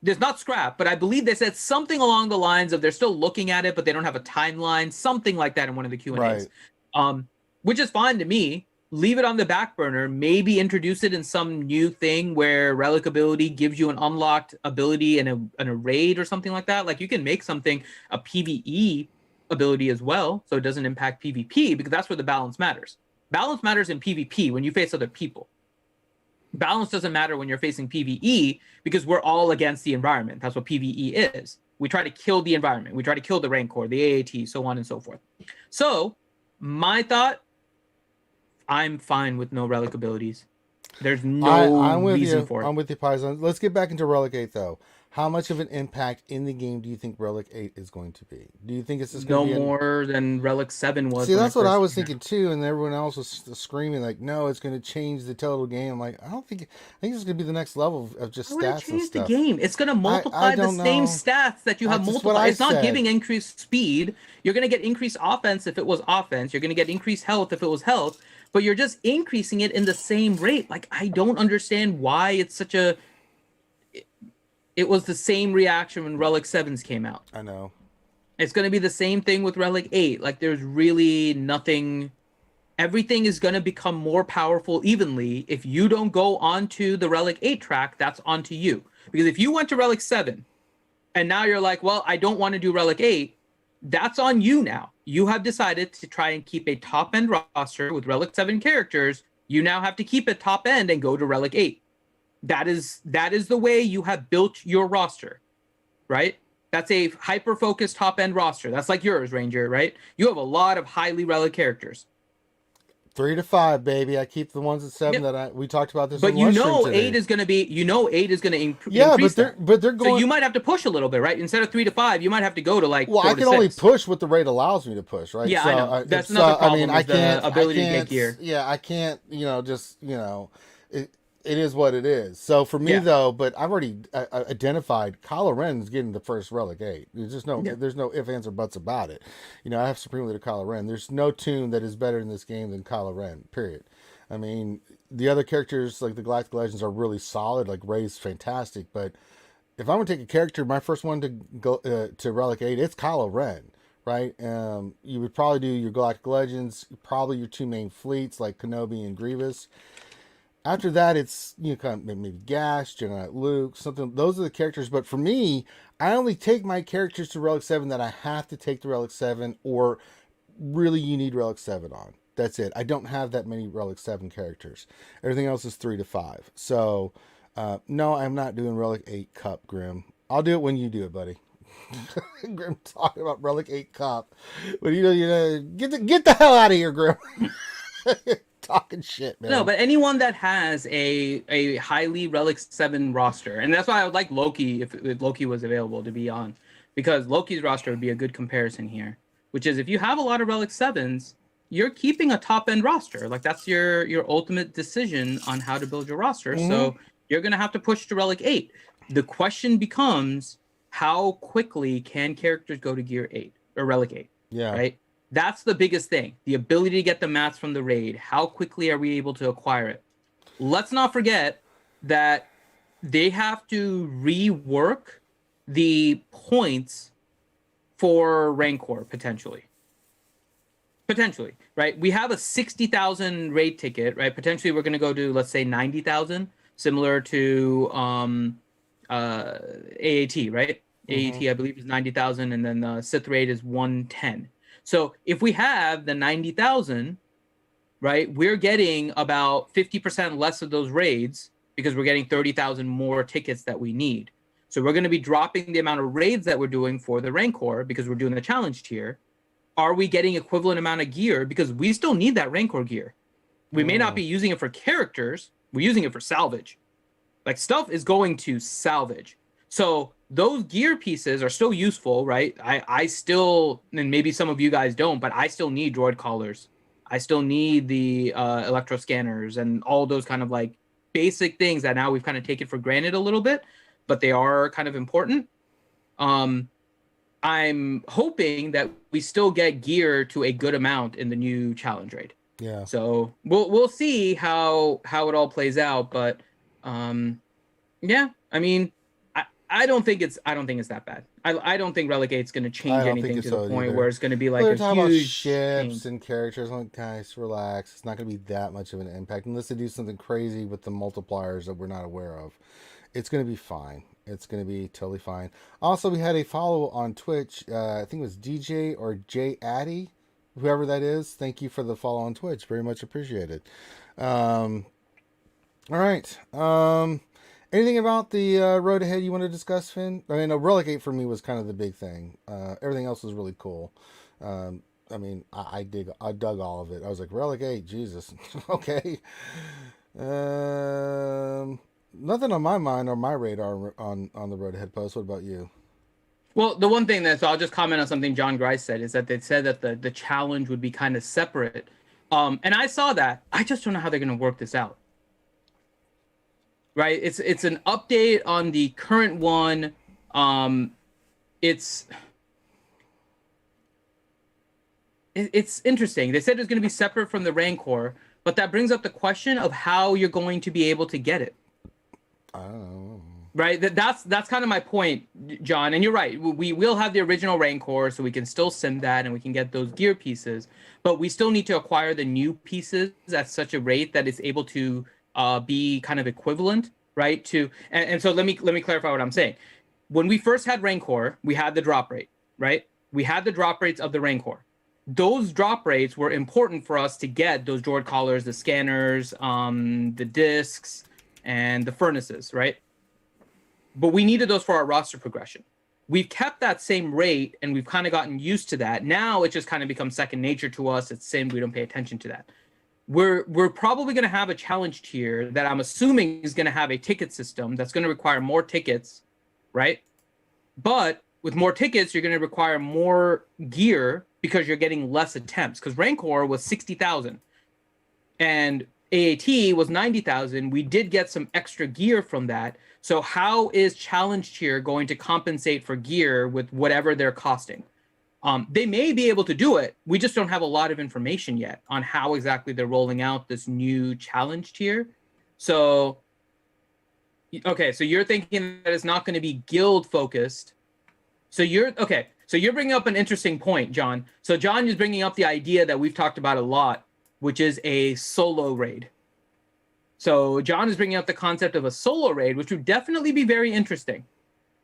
There's not scrap, but I believe they said something along the lines of they're still looking at it, but they don't have a timeline, something like that in one of the Q&As. Right. Which is fine to me. Leave it on the back burner. Maybe introduce it in some new thing where relic ability gives you an unlocked ability in a raid or something like that. Like, you can make something a PvE ability as well, so it doesn't impact PvP, because that's where the balance matters. Balance matters in PvP when you face other people. Balance doesn't matter when you're facing PvE, because we're all against the environment. That's what PvE is. We try to kill the environment. We try to kill the Rancor, the AAT, so on and so forth. So, my thought, I'm fine with no relic abilities. There's no reason for it. I'm with you, Paisan. Let's get back into Relic 8, though. How much of an impact in the game do you think Relic 8 is going to be? Do you think it's just going to be more than Relic 7 was? See, that's what I was thinking too, and everyone else was screaming like, "No, it's going to change the total game." I'm like, I think it's going to be the next level of just stats and stuff. The game. It's going to multiply the same stats that you have multiplied. It's not giving increased speed. You're going to get increased offense if it was offense. You're going to get increased health if it was health. But you're just increasing it in the same rate. Like, I don't understand why it's such a... It was the same reaction when Relic 7s came out. I know. It's going to be the same thing with Relic 8. Like, there's really nothing... Everything is going to become more powerful evenly. If you don't go onto the Relic 8 track, that's onto you. Because if you went to Relic 7, and now you're like, well, I don't want to do Relic 8, that's on you now. You have decided to try and keep a top-end roster with Relic 7 characters. You now have to keep it top-end and go to Relic 8. That is the way you have built your roster, right? That's a hyper-focused top-end roster. That's like yours, Ranger, right? You have a lot of highly Relic characters. 3 to 5, baby. I keep the ones at 7 that we talked about this. But you know, 8 is going to be. You know, 8 is going to increase. Yeah, but they're going. So you might have to push a little bit, right? Instead of 3 to 5, you might have to go to like. Well, 4 I can to 6. only push what the rate allows me to push, right? Yeah, so, I know. That's another problem. I mean, I can't. Ability to get gear. Yeah, I can't. It is what it is. So for me though, but I've already identified Kylo Ren's getting the first Relic 8. There's just there's no ifs, ands, or buts about it. I have Supreme Leader Kylo Ren. There's no tune that is better in this game than Kylo Ren. Period. I mean, the other characters like the Galactic Legends are really solid. Like Rey's fantastic, but if I'm gonna take a character, my first one to go to Relic 8, it's Kylo Ren. Right? You would probably do your Galactic Legends, probably your 2 main fleets like Kenobi and Grievous. After that, it's kind of maybe Gash, Jedi Knight Luke, something. Those are the characters. But for me, I only take my characters to Relic 7 that I have to take to Relic 7, or really you need Relic 7 on. That's it. I don't have that many Relic 7 characters. Everything else is 3 to 5. So, no, I'm not doing Relic 8 Cup, Grim. I'll do it when you do it, buddy. Grim talking about Relic 8 Cup. But get the hell out of here, Grim. Talking shit, man. No, but anyone that has a highly Relic 7 roster, and that's why I would like Loki if Loki was available to be on, because Loki's roster would be a good comparison here, which is if you have a lot of Relic 7s, you're keeping a top-end roster. Like, that's your ultimate decision on how to build your roster. Mm-hmm. So you're going to have to push to Relic 8. The question becomes, how quickly can characters go to Gear 8 or Relic 8? Yeah. Right? That's the biggest thing. The ability to get the mats from the raid. How quickly are we able to acquire it? Let's not forget that they have to rework the points for Rancor, potentially. Potentially, right? We have a 60,000 raid ticket, right? Potentially we're going to go to, let's say, 90,000, similar to AAT, right? Mm-hmm. AAT, I believe, is 90,000, and then the Sith raid is 110. So if we have the 90,000, right, we're getting about 50% less of those raids because we're getting 30,000 more tickets that we need. So we're going to be dropping the amount of raids that we're doing for the Rancor because we're doing the challenge tier. Are we getting equivalent amount of gear? Because we still need that Rancor gear. We may not be using it for characters. We're using it for salvage. Like, stuff is going to salvage. So those gear pieces are still useful, right? I still, and maybe some of you guys don't, but I still need droid collars. I still need the electro scanners and all those kind of like basic things that now we've kind of taken for granted a little bit, but they are kind of important. I'm hoping that we still get gear to a good amount in the new challenge raid. Yeah. So we'll see how it all plays out, but yeah, I mean, I don't think it's that bad. I don't think Relegate's going to change anything to the point where it's going to be like We're a talking huge about ships change. and characters. I'm like, guys, relax. It's not going to be that much of an impact unless they do something crazy with the multipliers that we're not aware of. It's going to be fine. It's going to be totally fine. Also, we had a follow on Twitch. I think it was DJ or J Addy, whoever that is. Thank you for the follow on Twitch. Very much appreciated. All right. Anything about the road ahead you want to discuss, Finn? I mean, Relegate for me was kind of the big thing. Everything else was really cool. I mean, I dug all of it. I was like, Relegate, Jesus. Okay. Nothing on my mind or my radar on the road ahead post. What about you? Well, the one thing so I'll just comment on something John Grice said, is that they said that the challenge would be kind of separate. And I saw that. I just don't know how they're going to work this out. Right? It's an update on the current one. It's interesting. They said it's going to be separate from the Rancor, but that brings up the question of how you're going to be able to get it. I don't know. Right? That's kind of my point, John. And you're right. We will have the original Rancor, so we can still send that and we can get those gear pieces. But we still need to acquire the new pieces at such a rate that it's able to be kind of equivalent, right? To and so let me clarify what I'm saying. When we first had Rancor, we had the drop rate, right? We had the drop rates of the Rancor. Those drop rates were important for us to get those droid collars, the scanners, the discs, and the furnaces, right? But we needed those for our roster progression. We've kept that same rate, and we've kind of gotten used to that. Now it just kind of becomes second nature to us. It's same. We don't pay attention to that. We're probably going to have a challenge tier that I'm assuming is going to have a ticket system that's going to require more tickets, right? But with more tickets, you're going to require more gear because you're getting less attempts. Because Rancor was 60,000 and AAT was 90,000. We did get some extra gear from that. So how is challenge tier going to compensate for gear with whatever they're costing? They may be able to do it. We just don't have a lot of information yet on how exactly they're rolling out this new challenge tier. So, okay, so you're thinking that it's not going to be guild focused. So you're bringing up an interesting point, John. So John is bringing up the idea that we've talked about a lot, which is a solo raid. So John is bringing up the concept of a solo raid, which would definitely be very interesting.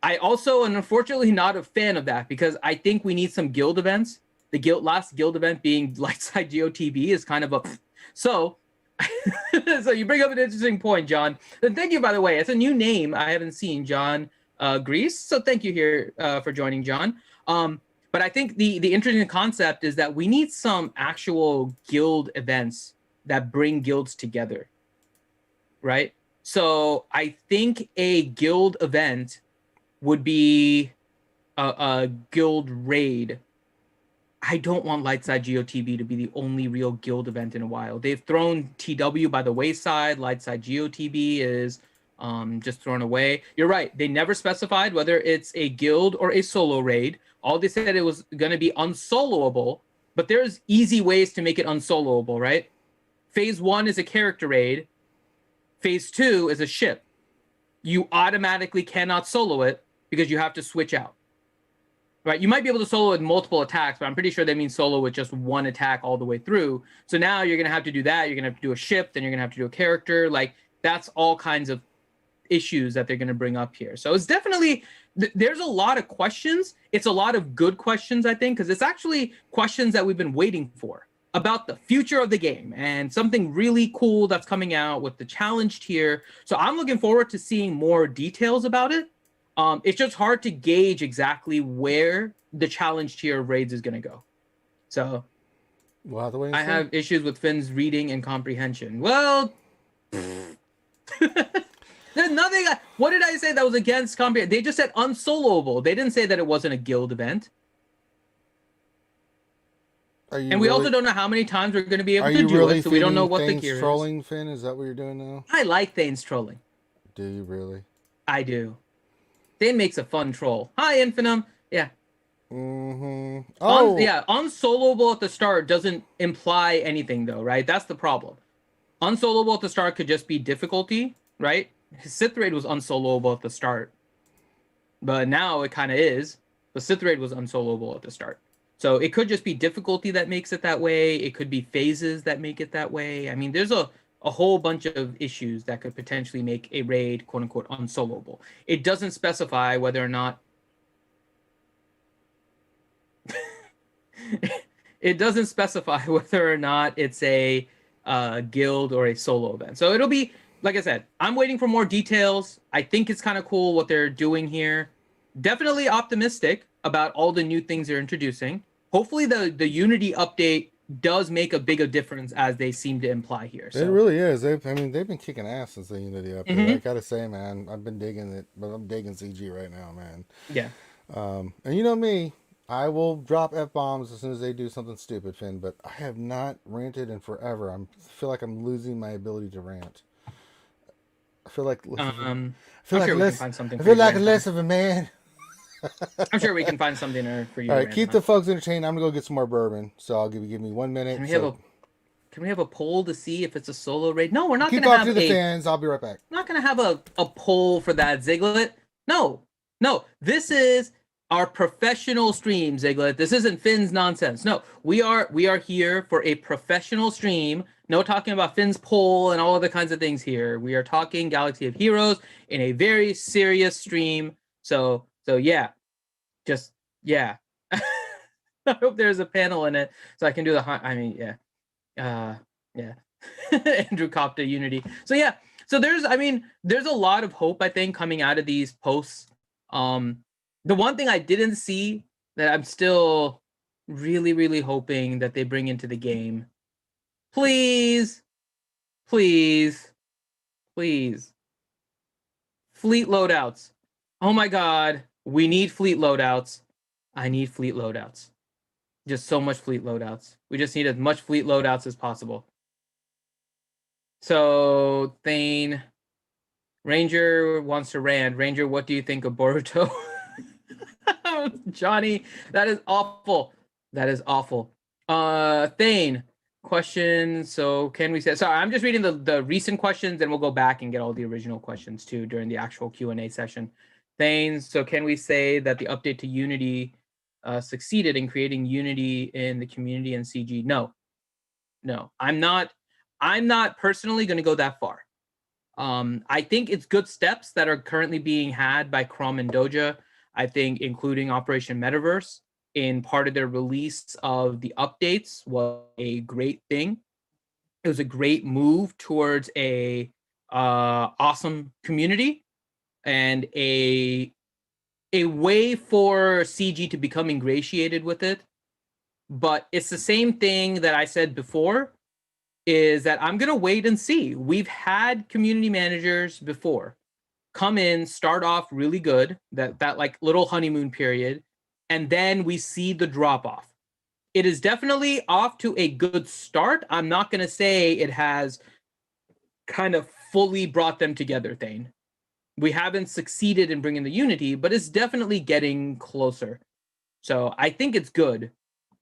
I also am unfortunately not a fan of that because I think we need some guild events. The last guild event being Lightside GOTB is kind of a... So you bring up an interesting point, John. And thank you, by the way. It's a new name I haven't seen, John Grease. So thank you here for joining, John. But I think the interesting concept is that we need some actual guild events that bring guilds together, right? So I think a guild event would be a guild raid. I don't want Lightside GOTB to be the only real guild event in a while. They've thrown TW by the wayside. Lightside GOTB is just thrown away. You're right. They never specified whether it's a guild or a solo raid. All they said it was going to be unsoloable, but there's easy ways to make it unsoloable, right? Phase 1 is a character raid. Phase 2 is a ship. You automatically cannot solo it because you have to switch out, right? You might be able to solo with multiple attacks, but I'm pretty sure they mean solo with just one attack all the way through. So now you're going to have to do that. You're going to have to do a ship, then you're going to have to do a character. Like, that's all kinds of issues that they're going to bring up here. So it's definitely, there's a lot of questions. It's a lot of good questions, I think, because it's actually questions that we've been waiting for about the future of the game and something really cool that's coming out with the challenge tier. So I'm looking forward to seeing more details about it. It's just hard to gauge exactly where the challenge tier of raids is going to go. So We'll have to wait and I see. have issues with Finn's reading and comprehension. Well, there's nothing. What did I say that was against comprehension? They just said unsoloable. They didn't say that it wasn't a guild event. And we also don't know how many times we're going to be able to do it, so we don't know what the gear is. Trolling, Finn? Is that what you're doing now? I like Thane's trolling. Do you really? I do. Thane makes a fun troll. Hi, Infinum. Yeah. Mm-hmm. Oh. Unsoloable at the start doesn't imply anything, though, right? That's the problem. Unsoloable at the start could just be difficulty, right? His Sith Raid was unsoloable at the start. But now it kind of is. The Sith Raid was unsoloable at the start. So it could just be difficulty that makes it that way. It could be phases that make it that way. I mean, there's a whole bunch of issues that could potentially make a raid, quote unquote, unsoloable. It doesn't specify whether or not it's a guild or a solo event. So it'll be, like I said, I'm waiting for more details. I think it's kind of cool what they're doing here. Definitely optimistic about all the new things they're introducing. Hopefully the Unity update does make a bigger difference as they seem to imply here. So. It really is. They've been kicking ass since the Unity update. Mm-hmm. I gotta say, man, I've been digging it, but I'm digging CG right now, man. Yeah. And you know me, I will drop F-bombs as soon as they do something stupid, Finn, but I have not ranted in forever. I feel like I'm losing my ability to rant. I feel like less of a man. I'm sure we can find something for you. All right, keep the folks entertained. I'm gonna go get some more bourbon, so I'll give me 1 minute. Can we have a poll to see if it's a solo raid? No, we're not gonna have to the fans. I'll be right back. We're not gonna have a poll for that, Ziglet. No. This is our professional stream, Ziglet. This isn't Finn's nonsense. No, we are here for a professional stream. No talking about Finn's poll and all other kinds of things here. We are talking Galaxy of Heroes in a very serious stream. So yeah, yeah. I hope there's a panel in it so I can do yeah. Andrew Copta Unity. So yeah, so there's a lot of hope, I think, coming out of these posts. The one thing I didn't see that I'm still really, really hoping that they bring into the game, please, fleet loadouts. Oh my God, we need fleet loadouts. I need fleet loadouts. Just so much fleet loadouts. We just need as much fleet loadouts as possible. So, Thane, Ranger wants to rant. Ranger, what do you think of Boruto? Johnny, that is awful. Thane, question. So can we say, sorry, I'm just reading the recent questions and we'll go back and get all the original questions too during the actual Q&A session. Thane, so can we say that the update to Unity succeeded in creating unity in the community and CG? No, I'm not personally going to go that far. I think it's good steps that are currently being had by Chrome and Doja. I think including Operation Metaverse in part of their release of the updates was a great thing. It was a great move towards a awesome community and a way for CG to become ingratiated with it. But it's the same thing that I said before, is that I'm going to wait and see. We've had community managers before come in, start off really good, that like little honeymoon period, and then we see the drop off. It is definitely off to a good start. I'm not going to say it has kind of fully brought them together, Thane. We haven't succeeded in bringing the unity, but it's definitely getting closer. So I think it's good,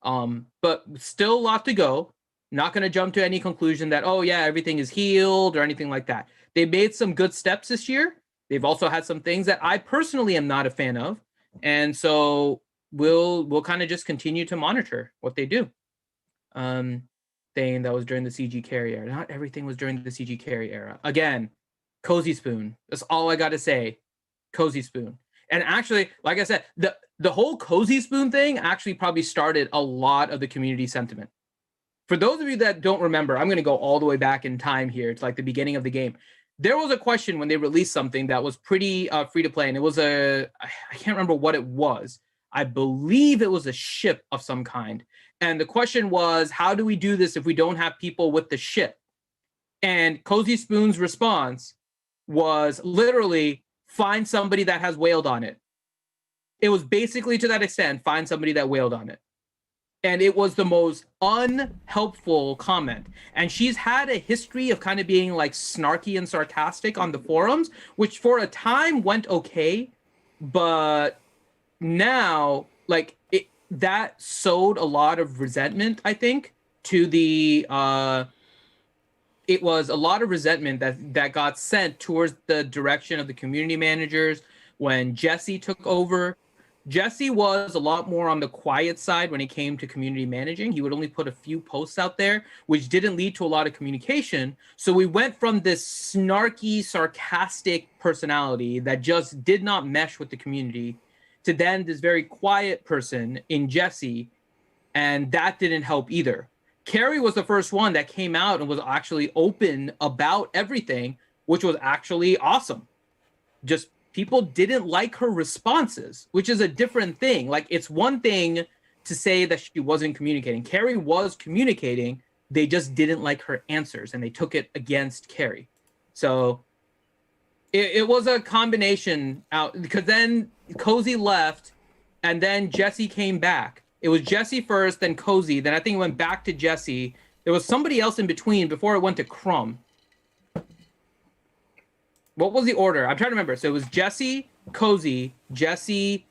but still a lot to go. Not going to jump to any conclusion that, oh yeah, everything is healed or anything like that. They made some good steps this year. They've also had some things that I personally am not a fan of. And so we'll kind of just continue to monitor what they do. Thing that was during the CG carry era. Not everything was during the CG carry era. Again, Cozy Spoon. That's all I got to say. Cozy Spoon. And actually, like I said, the whole Cozy Spoon thing actually probably started a lot of the community sentiment. For those of you that don't remember, I'm going to go all the way back in time here. It's like the beginning of the game. There was a question when they released something that was pretty free to play, and it was I can't remember what it was. I believe it was a ship of some kind. And the question was, how do we do this if we don't have people with the shit? And Cozy Spoon's response was literally find somebody that has wailed on it. It was basically to that extent, find somebody that wailed on it. And it was the most unhelpful comment. And she's had a history of kind of being like snarky and sarcastic on the forums, which for a time went okay. But now, like, that sowed a lot of resentment, I think, to the... it was a lot of resentment that got sent towards the direction of the community managers when Jesse took over. Jesse was a lot more on the quiet side when it came to community managing. He would only put a few posts out there, which didn't lead to a lot of communication. So we went from this snarky, sarcastic personality that just did not mesh with the community to then this very quiet person in Jesse, and that didn't help either. Carrie was the first one that came out and was actually open about everything, which was actually awesome. Just people didn't like her responses, which is a different thing. Like, it's one thing to say that she wasn't communicating. Carrie was communicating. They just didn't like her answers, and they took it against Carrie. So it was a combination out, because then Cozy left, and then Jesse came back. It was Jesse first, then Cozy. Then I think it went back to Jesse. There was somebody else in between before it went to Crumb. What was the order? I'm trying to remember. So it was Jesse, Cozy, Jesse.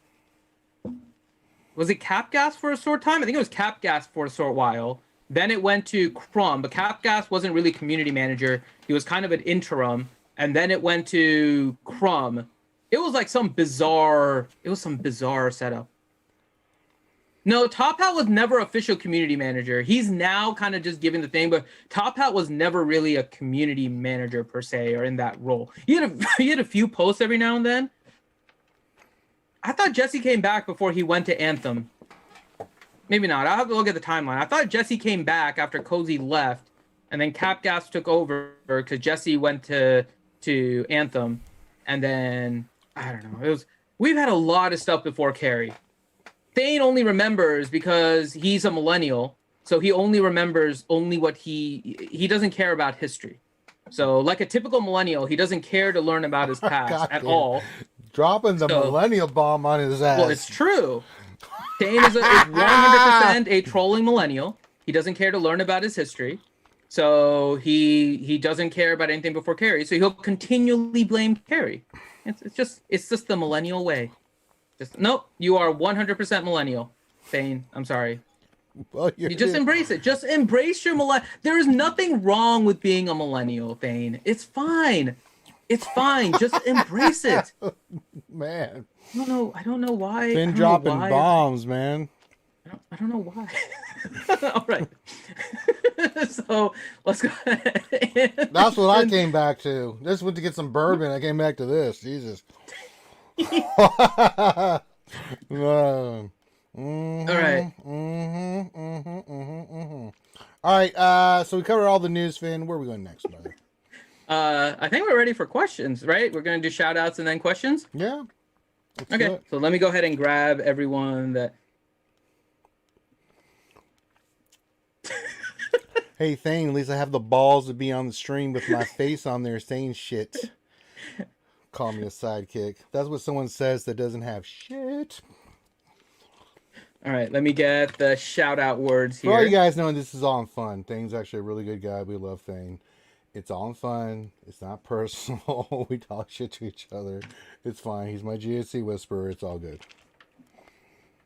Was it Capgas for a short time? I think it was Capgas for a short while. Then it went to Crumb, but Capgas wasn't really community manager. He was kind of an interim. And then it went to Crumb. It was like some bizarre setup. No, Top Hat was never official community manager. He's now kind of just giving the thing, but Top Hat was never really a community manager per se, or in that role. He had a few posts every now and then. I thought Jesse came back before he went to Anthem. Maybe not. I'll have to look at the timeline. I thought Jesse came back after Cozy left, and then Capgas took over because Jesse went to Anthem, and then I don't know. We've had a lot of stuff before Carrie. Thane only remembers because he's a millennial, so he only remembers what he doesn't care about history. So like a typical millennial, he doesn't care to learn about his past at all. Dropping the millennial bomb on his ass. Well, it's true. Thane is 100% a trolling millennial. He doesn't care to learn about his history. So he doesn't care about anything before Carrie. So he'll continually blame Carrie. It's just the millennial way. Nope, you are 100% millennial, Thane. I'm sorry. Well, you just embrace it. Just embrace your millennial. There is nothing wrong with being a millennial, Thane. It's fine. It's fine. Just embrace it. Man. I don't know why. Been dropping bombs, man. I don't know why. All right. So let's go ahead. That's what I came back to. This went to get some bourbon. I came back to this. Jesus. All right. All right. So we covered all the news, Finn. Where are we going next, brother? I think we're ready for questions, right? We're going to do shout outs and then questions? Yeah. Okay. So let me go ahead and grab everyone that... Hey, Thane, at least I have the balls to be on the stream with my face on there saying shit. Call me a sidekick. That's what someone says that doesn't have shit. All right, let me get the shout out words here. For all you guys knowing, this is all in fun. Thane's actually a really good guy. We love Thane. It's all in fun. It's not personal. We talk shit to each other. It's fine. He's my GSC whisperer. It's all good.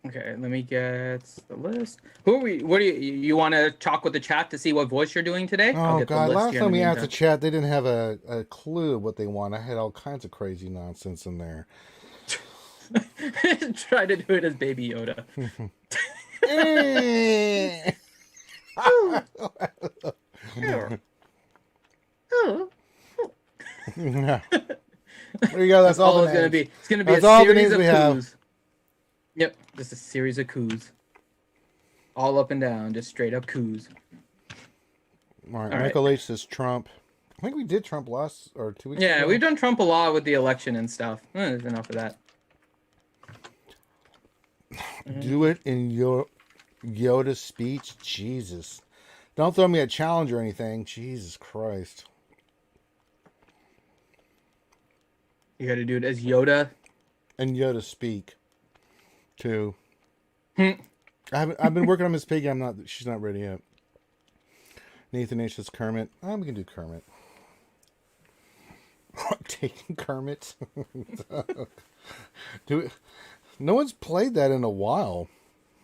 Okay, let me get the list. Who are we? What do you want to talk with the chat to see what voice you're doing today? Oh God! Last time we asked the chat, they didn't have a clue what they want. I had all kinds of crazy nonsense in there. Try to do it as Baby Yoda. There you go. That's all it's gonna be. It's gonna be that's a all series the of names we coups. have. Yep, just a series of coups. All up and down, just straight up coups. All right, Michael H says Trump. I think we did Trump last or 2 weeks ago. Yeah, we've done Trump a lot with the election and stuff. There's enough of that. Do it in your Yoda speech? Jesus. Don't throw me a challenge or anything. Jesus Christ. You got to do it as Yoda. And Yoda speak, too. Hmm. I've been working on Miss Piggy. She's not ready yet. Nathan H says Kermit. We can do Kermit. Taking Kermit. Do it. No one's played that in a while.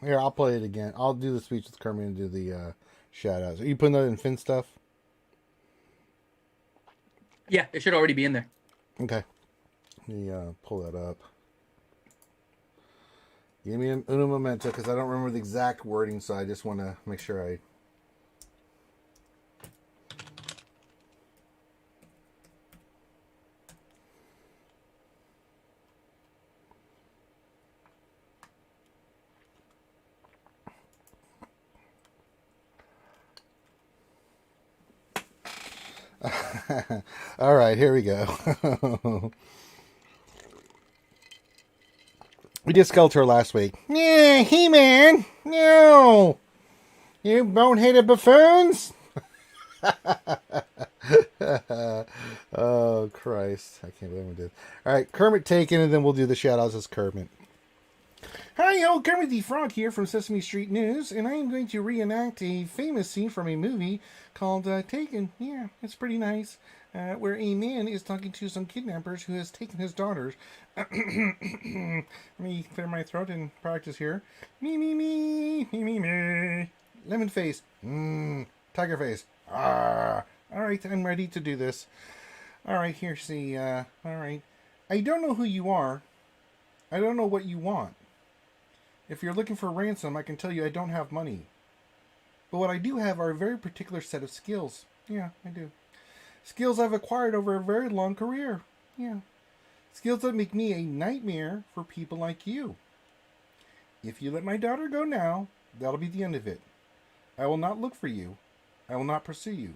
Here, I'll play it again. I'll do the speech with Kermit and do the shout outs. Are you putting that in Finn stuff? Yeah, it should already be in there. Okay. Let me pull that up. Give me an uno momento because I don't remember the exact wording, so I just want to make sure I... All right, here we go. We did Skeletor last week. Yeah, He-Man. No. You bone-headed buffoons. Oh, Christ. I can't believe we did. All right, Kermit taken, and then we'll do the shout-outs as Kermit. Hi, old Kermit the Frog here from Sesame Street News, and I am going to reenact a famous scene from a movie called Taken. Yeah, it's pretty nice. Where a man is talking to some kidnappers who has taken his daughters. Let me clear my throat and practice here. Me, me, me, me, me, me. Lemon face. Tiger face. All right, I'm ready to do this. All right, here's the, all right. I don't know who you are. I don't know what you want. If you're looking for ransom, I can tell you I don't have money. But what I do have are a very particular set of skills. Yeah, I do. Skills I've acquired over a very long career. Yeah. Skills that make me a nightmare for people like you. If you let my daughter go now, that'll be the end of it. I will not look for you. I will not pursue you.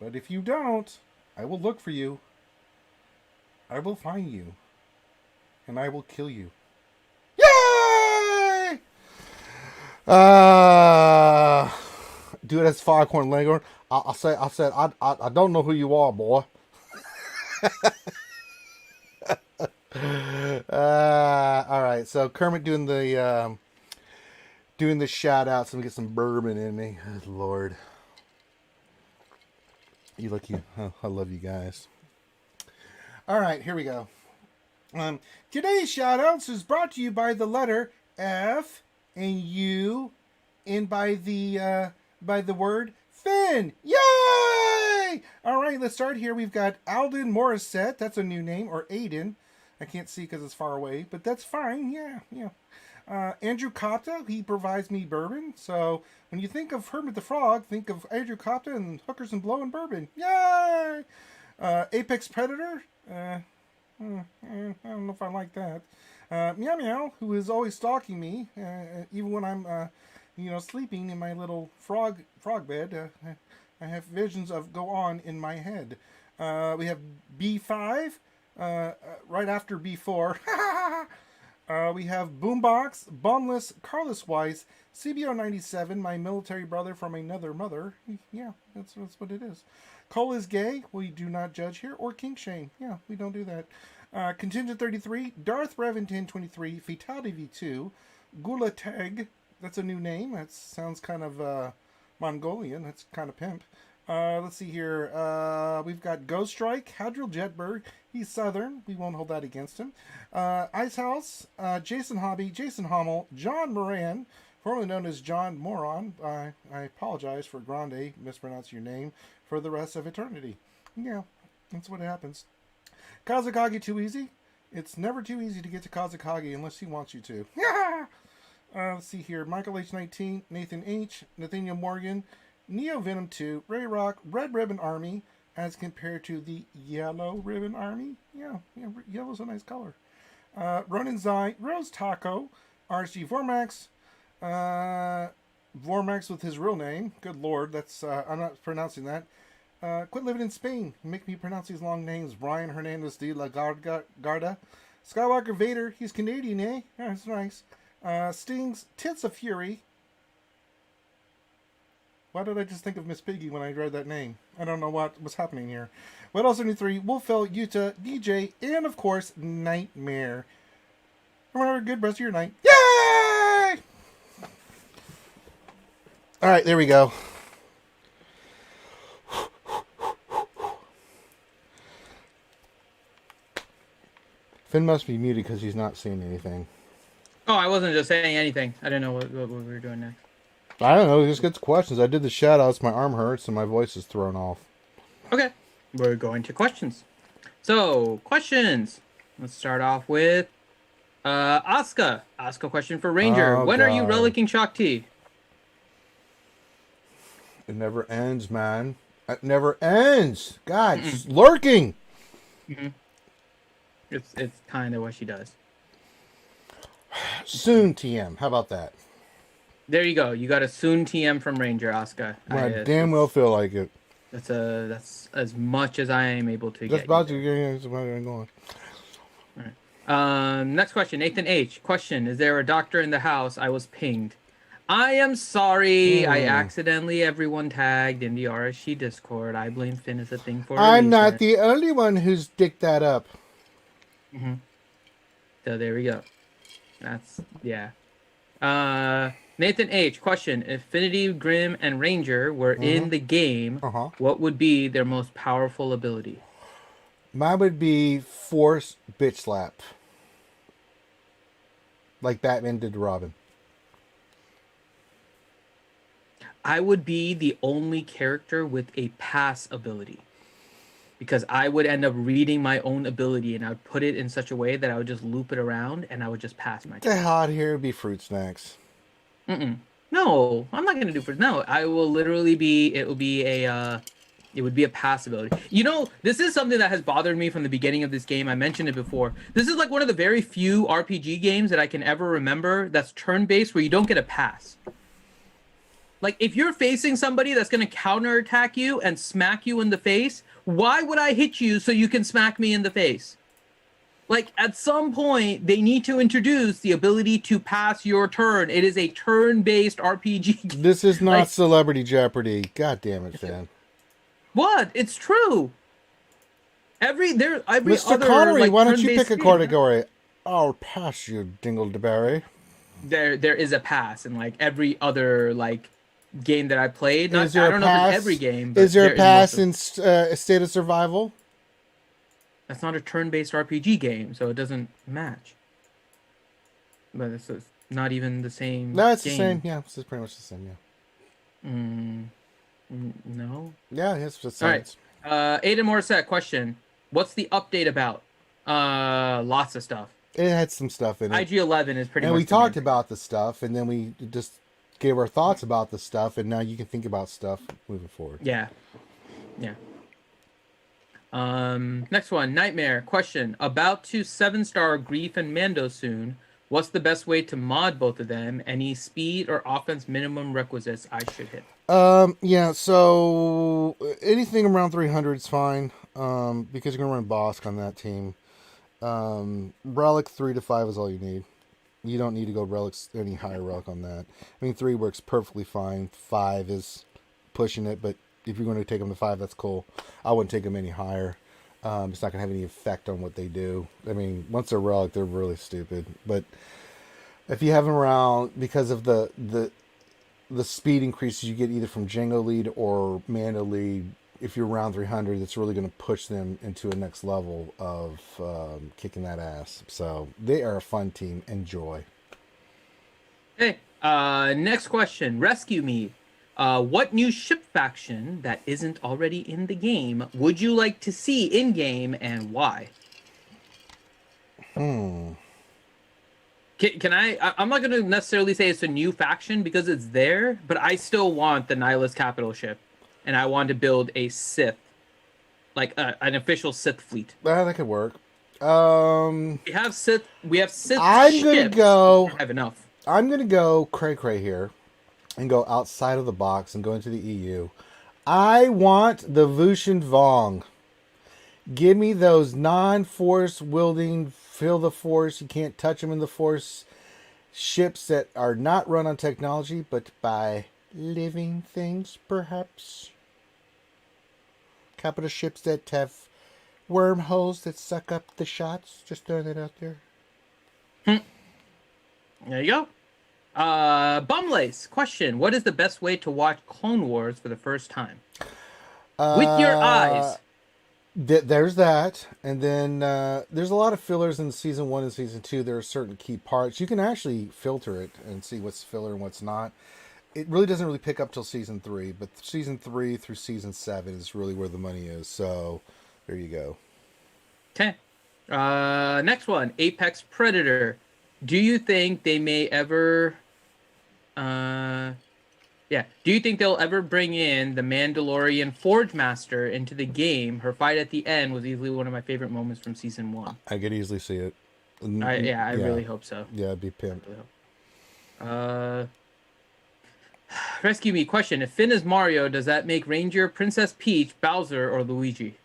But if you don't, I will look for you. I will find you. And I will kill you. Yay! Do it as Foghorn Leghorn. I said, I don't know who you are, boy. All right, so Kermit doing the shout outs. Let me get some bourbon in me. Good Lord, I love you guys. All right, here we go. Today's shout outs is brought to you by the letter F and U, and by the word Finn. Yay! All right, let's start here. We've got Alden Morissette. That's a new name, or Aiden. I can't see because it's far away, but that's fine. Yeah. Andrew Kopta, he provides me bourbon. So when you think of Hermit the Frog, think of Andrew Kopta and hookers and blow and bourbon. Yay! Apex Predator. I don't know if I like that. Meow Meow, who is always stalking me, even when I'm, sleeping in my little frog bed. I have visions of go on in my head. We have B5, right after B4. We have Boombox, Bumless, Carlos Weiss, CBO 97, my military brother from another mother. Yeah, that's what it is. Cole is gay. We do not judge here. Or kink shame. Yeah, we don't do that. Contingent 33, Darth Revan 1023, Fatality V2, Gula Teg. That's a new name. That sounds kind of Mongolian. That's kind of pimp. Let's see here. We've got Ghost Strike, Hadril Jetberg. He's Southern. We won't hold that against him. Ice House, Jason Hobby, Jason Hommel, John Moran, formerly known as John Moron. I apologize for Grande mispronouncing your name for the rest of eternity. Yeah, that's what happens. Kazakage too easy? It's never too easy to get to Kazakage unless he wants you to. Let's see here. Michael H19, Nathan H, Nathaniel Morgan, Neo Venom 2, Ray Rock, Red Ribbon Army, as compared to the Yellow Ribbon Army. Yeah, yellow's a nice color. Ronan Zai, Rose Taco, RSG Vormax, Vormax with his real name. Good Lord, that's I'm not pronouncing that. Quit living in Spain. Make me pronounce these long names. Brian Hernandez de la Garda. Skywalker Vader, he's Canadian, eh? Yeah, that's nice. Sting's Tits of Fury. Why did I just think of Miss Piggy when I read that name? I don't know what was happening here. What else 73? Wolfell, Utah, DJ, and of course, Nightmare. Everyone have a good rest of your night. Yay! Alright, there we go. Finn must be muted because he's not seeing anything. Oh, I wasn't just saying anything. I didn't know what we were doing next. I don't know. He just gets questions. I did the shout-outs. My arm hurts and my voice is thrown off. Okay. We're going to questions. So, questions. Let's start off with Asuka. Ask a question for Ranger. Oh, when are you God. relicking Shakti? It never ends, man. It never ends. God, she's lurking. Mm-hmm. It's kind of what she does. Soon, TM. How about that? There you go. You got a soon TM from Ranger, Asuka. I damn well feel like it. That's as much as I am able to That's get. about to get going. All right. Next question, Nathan H. Question: is there a doctor in the house? I was pinged. I am sorry. I accidentally everyone tagged in the RSG Discord. I blame Finn as a thing for. I'm not the only one who's dicked that up. Mm-hmm. So there we go. That's yeah. Nathan H. Question: Infinity, Grim, and Ranger were in the game. What would be their most powerful ability? Mine would be Force Bitch Slap. Like Batman did to Robin. I would be the only character with a pass ability. Because I would end up reading my own ability and I would put it in such a way that I would just loop it around and I would just pass my turn. The hot here would be Fruit Snacks. No, I'm not gonna do fruit. No, I will literally be. It would be a pass ability. You know, this is something that has bothered me from the beginning of this game. I mentioned it before. This is like one of the very few RPG games that I can ever remember that's turn-based where you don't get a pass. Like, if you're facing somebody that's going to counterattack you and smack you in the face, why would I hit you so you can smack me in the face? Like, at some point, they need to introduce the ability to pass your turn. It is a turn-based RPG. This is not Celebrity Jeopardy. God damn it, Finn. What? It's true. Every Mr. other, Connery, like, why don't you turn-based pick a game, category? I'll pass you, Dingleberry. There is a pass in, like, every other, like, game that I played. I don't know if it's every game. But is there a pass in State of Survival? That's not a turn-based RPG game, so it doesn't match. But it's not even the same. No, it's game. the same. Yeah, it's pretty much the same. Yeah. No. Yeah, it's the same. All right. Aiden Morissette, question: what's the update about? Lots of stuff. It had some stuff in it. IG-11 is pretty. And much we talked about the stuff, and then we just gave our thoughts about the stuff, and now you can think about stuff moving forward. Yeah. Next one, Nightmare. Question: about to 7-star Grief and Mando soon. What's the best way to mod both of them? Any speed or offense minimum requisites I should hit? Yeah, so anything around 300 is fine, because you're going to run Bosk on that team. Relic 3 to 5 is all you need. You don't need to go relics any higher relic on that. I mean, 3 works perfectly fine. 5 is pushing it, but if you're going to take them to 5, that's cool. I wouldn't take them any higher. It's not going to have any effect on what they do. I mean, once they're relic, they're really stupid. But if you have them around, because of the speed increases you get either from Django lead or Mando lead, if you're around 300, it's really going to push them into a next level of kicking that ass. So they are a fun team. Enjoy. Okay. Next question. Rescue Me. What new ship faction that isn't already in the game would you like to see in game and why? Can I'm not going to necessarily say it's a new faction because it's there, but I still want the Nihilist capital ship, and I want to build a Sith, like an official Sith fleet. That could work. We have Sith. I'm gonna go. I have enough. I'm gonna go cray here, and go outside of the box and go into the EU. I want the Vushin Vong. Give me those non-force wielding, feel the force. You can't touch them in the force. ships that are not run on technology, but by living things, perhaps. Capital ships that have wormholes that suck up the shots. Just throwing that out there. There you go. Bumlace, question. What is the best way to watch Clone Wars for the first time? With your eyes. There's that. And then there's a lot of fillers in season 1 and season 2. There are certain key parts. You can actually filter it and see what's filler and what's not. It really doesn't really pick up till season 3. But season 3 through season 7 is really where the money is. So there you go. Okay. Next one. Apex Predator. Do you think they may ever... Do you think they'll ever bring in the Mandalorian Forge Master into the game? Her fight at the end was easily one of my favorite moments from season 1. I could easily see it. I really hope so. Yeah, it'd be pimp. Rescue Me, question. If Finn is Mario, does that make Ranger, Princess Peach, Bowser, or Luigi?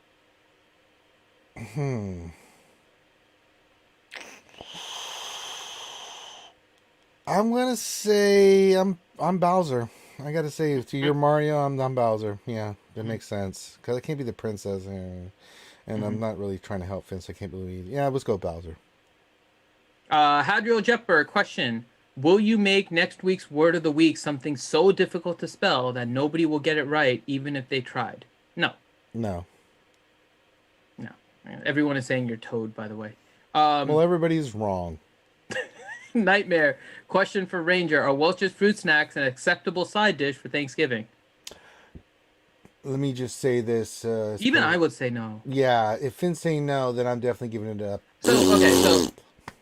I'm gonna say I'm Bowser. I gotta say, if you're Mario, I'm Bowser. Yeah, that makes sense. Because I can't be the princess, and I'm not really trying to help Finn, so I can't believe. Yeah, let's go Bowser. Hadriel Jetberg, question. Will you make next week's word of the week something so difficult to spell that nobody will get it right, even if they tried? No. No. Everyone is saying you're Toad, by the way. Well, everybody's wrong. Nightmare. Question for Ranger. Are Welch's fruit snacks an acceptable side dish for Thanksgiving? Let me just say this. Even I would say no. Yeah, if Finn's saying no, then I'm definitely giving it up.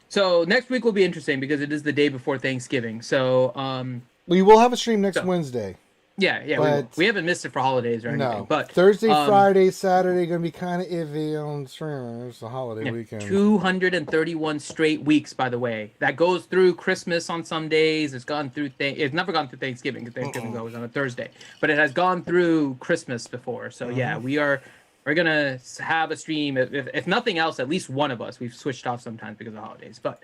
So next week will be interesting because it is the day before Thanksgiving. So we will have a stream next Wednesday. Yeah, we haven't missed it for holidays or anything. But Thursday, Friday, Saturday going to be kind of iffy on stream. It's a holiday weekend. 231 straight weeks, by the way. That goes through Christmas on some days. It's gone through. It's never gone through Thanksgiving because Thanksgiving goes on a Thursday. But it has gone through Christmas before. So yeah, we're gonna have a stream. If nothing else, at least one of us. We've switched off sometimes because of holidays. But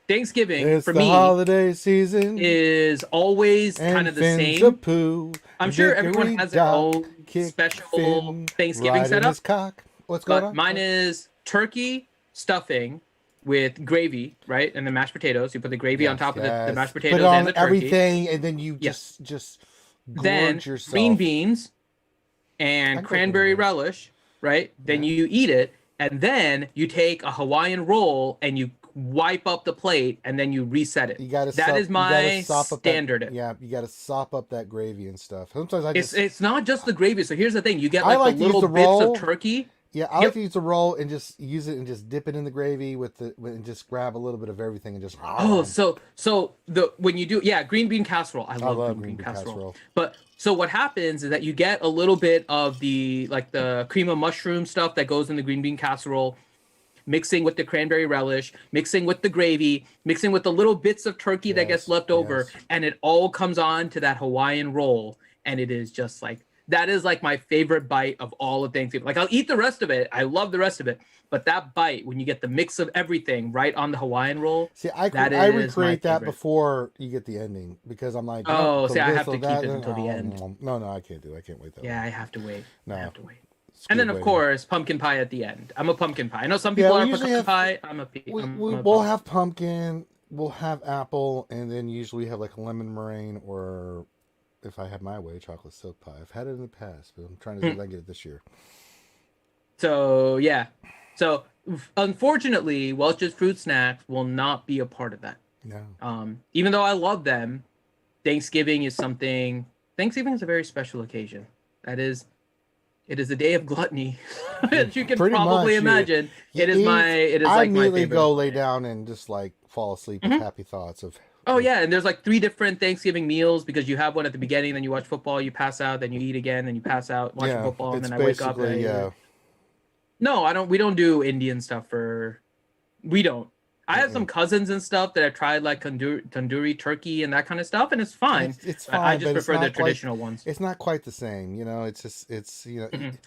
Thanksgiving for me holiday season is always kind of the same. I'm sure everyone has their own special Thanksgiving setup. What's going on? Mine is turkey stuffing with gravy, right? And the mashed potatoes. You put the gravy on top of the mashed potatoes put on and the turkey. Everything, and then you just gorge yourself. Green beans and cranberry relish, right? Then you eat it, and then you take a Hawaiian roll and you wipe up the plate, and then you reset it. That is my standard. You got to sop up that gravy and stuff. Sometimes it's not just the gravy. So here's the thing: you get like the little bits of turkey. Yeah, I like to use the roll and just use it and just dip it in the gravy and just grab a little bit of everything and just. When you do green bean casserole. I love green bean casserole. But so what happens is that you get a little bit of the cream of mushroom stuff that goes in the green bean casserole, mixing with the cranberry relish, mixing with the gravy, mixing with the little bits of turkey that gets left over, and it all comes on to that Hawaiian roll, and it is just like. That is like my favorite bite of all of Thanksgiving. Like I'll eat the rest of it. I love the rest of it. But that bite, when you get the mix of everything right on the Hawaiian roll, I recreate that before you get the ending because I'm like, I have to keep it until the end. No, I can't do it. I can't wait that long. I have to wait. No. I have to wait. And then, of course, pumpkin pie at the end. I'm a pumpkin pie. I know some people are pumpkin pie. We'll have pumpkin, we'll have apple, and then usually have like a lemon meringue or... If I have my way, chocolate silk pie. I've had it in the past, but I'm trying to see if I can get it this year. So, yeah. So, unfortunately, Welch's Fruit Snacks will not be a part of that. No. Even though I love them, Thanksgiving is a very special occasion. It is a day of gluttony, as you can probably imagine. It is my favorite. I immediately go lay down and just like fall asleep with happy thoughts of... Oh, yeah, and there's like 3 different Thanksgiving meals because you have one at the beginning, then you watch football, you pass out, then you eat again, then you pass out, watch football, and then I wake up. No, I don't. We don't do Indian stuff we don't. I have some cousins and stuff that have tried like tandoori turkey and that kind of stuff, and it's fine. It's fine. I just prefer the traditional ones. It's not quite the same, it's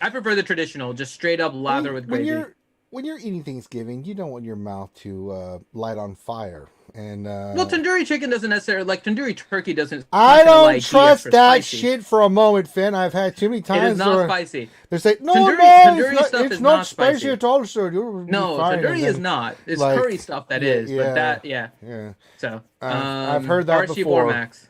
I prefer the traditional, just straight up lather with gravy. When you're eating Thanksgiving, you don't want your mouth to light on fire. And well, tandoori chicken doesn't necessarily like tandoori turkey doesn't. I not gonna, don't like, be trust extra that spicy. shit for a moment, Finn. I've had too many times. It is not spicy. They say no, Tandoori it's stuff not, is not spicy. spicy at all, sir. You'll be No, fine. tandoori is not. It's like, curry stuff that is. But that, yeah. So I've heard that RSG before. Vormax.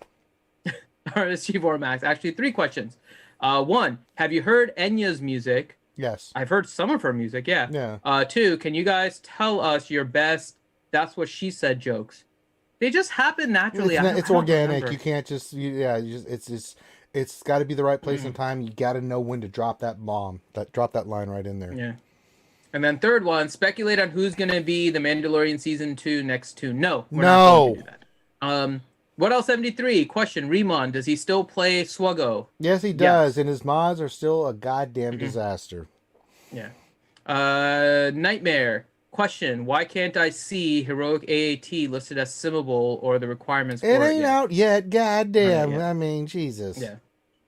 RSG Vormax. Actually, 3 questions. 1, have you heard Enya's music? Yes. I've heard some of her music, yeah. Yeah. 2, can you guys tell us your best That's What She Said jokes? They just happen naturally. It's organic. You can't just it's got to be the right place and time. You got to know when to drop that bomb. Drop that line right in there. Yeah. And then 3rd one, speculate on who's going to be the Mandalorian season 2 next to. No, we're not going to do that. What else? 73 question. Remon, does he still play SWGOH? Yes, he does, and his mods are still a goddamn disaster. Yeah. Nightmare. Question, why can't I see Heroic AAT listed as simmable or the requirements for it ain't yet? out yet, goddamn. Right, yeah. I mean, Jesus. Yeah.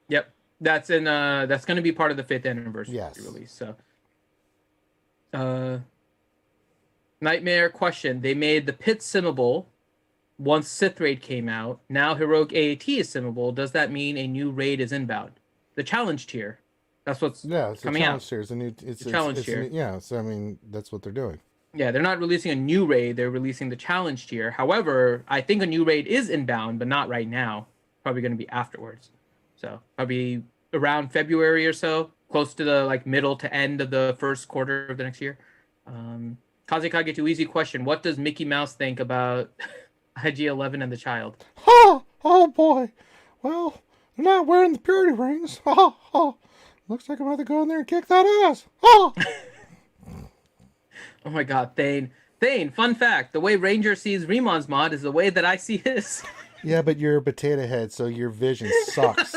Yep. That's going to be part of the 5th anniversary release. So Nightmare question, they made the pit simmable once Sith Raid came out. Now Heroic AAT is simmable. Does that mean a new raid is inbound? The challenge tier. That's what's coming out. Tier. It's a challenge tier. So I mean, that's what they're doing. Yeah, they're not releasing a new raid. They're releasing the challenge tier. However, I think a new raid is inbound, but not right now. Probably going to be afterwards. So probably around February or so, close to the middle to end of the first quarter of the next year. Kazekage Too Easy question. What does Mickey Mouse think about IG-11 and the child? Oh boy. Well, they're not wearing the purity rings. Looks like I'm about to go in there and kick that ass. Oh my god, Thane. Thane, fun fact. The way Ranger sees Remon's mod is the way that I see his. Yeah, but you're a potato head, so your vision sucks.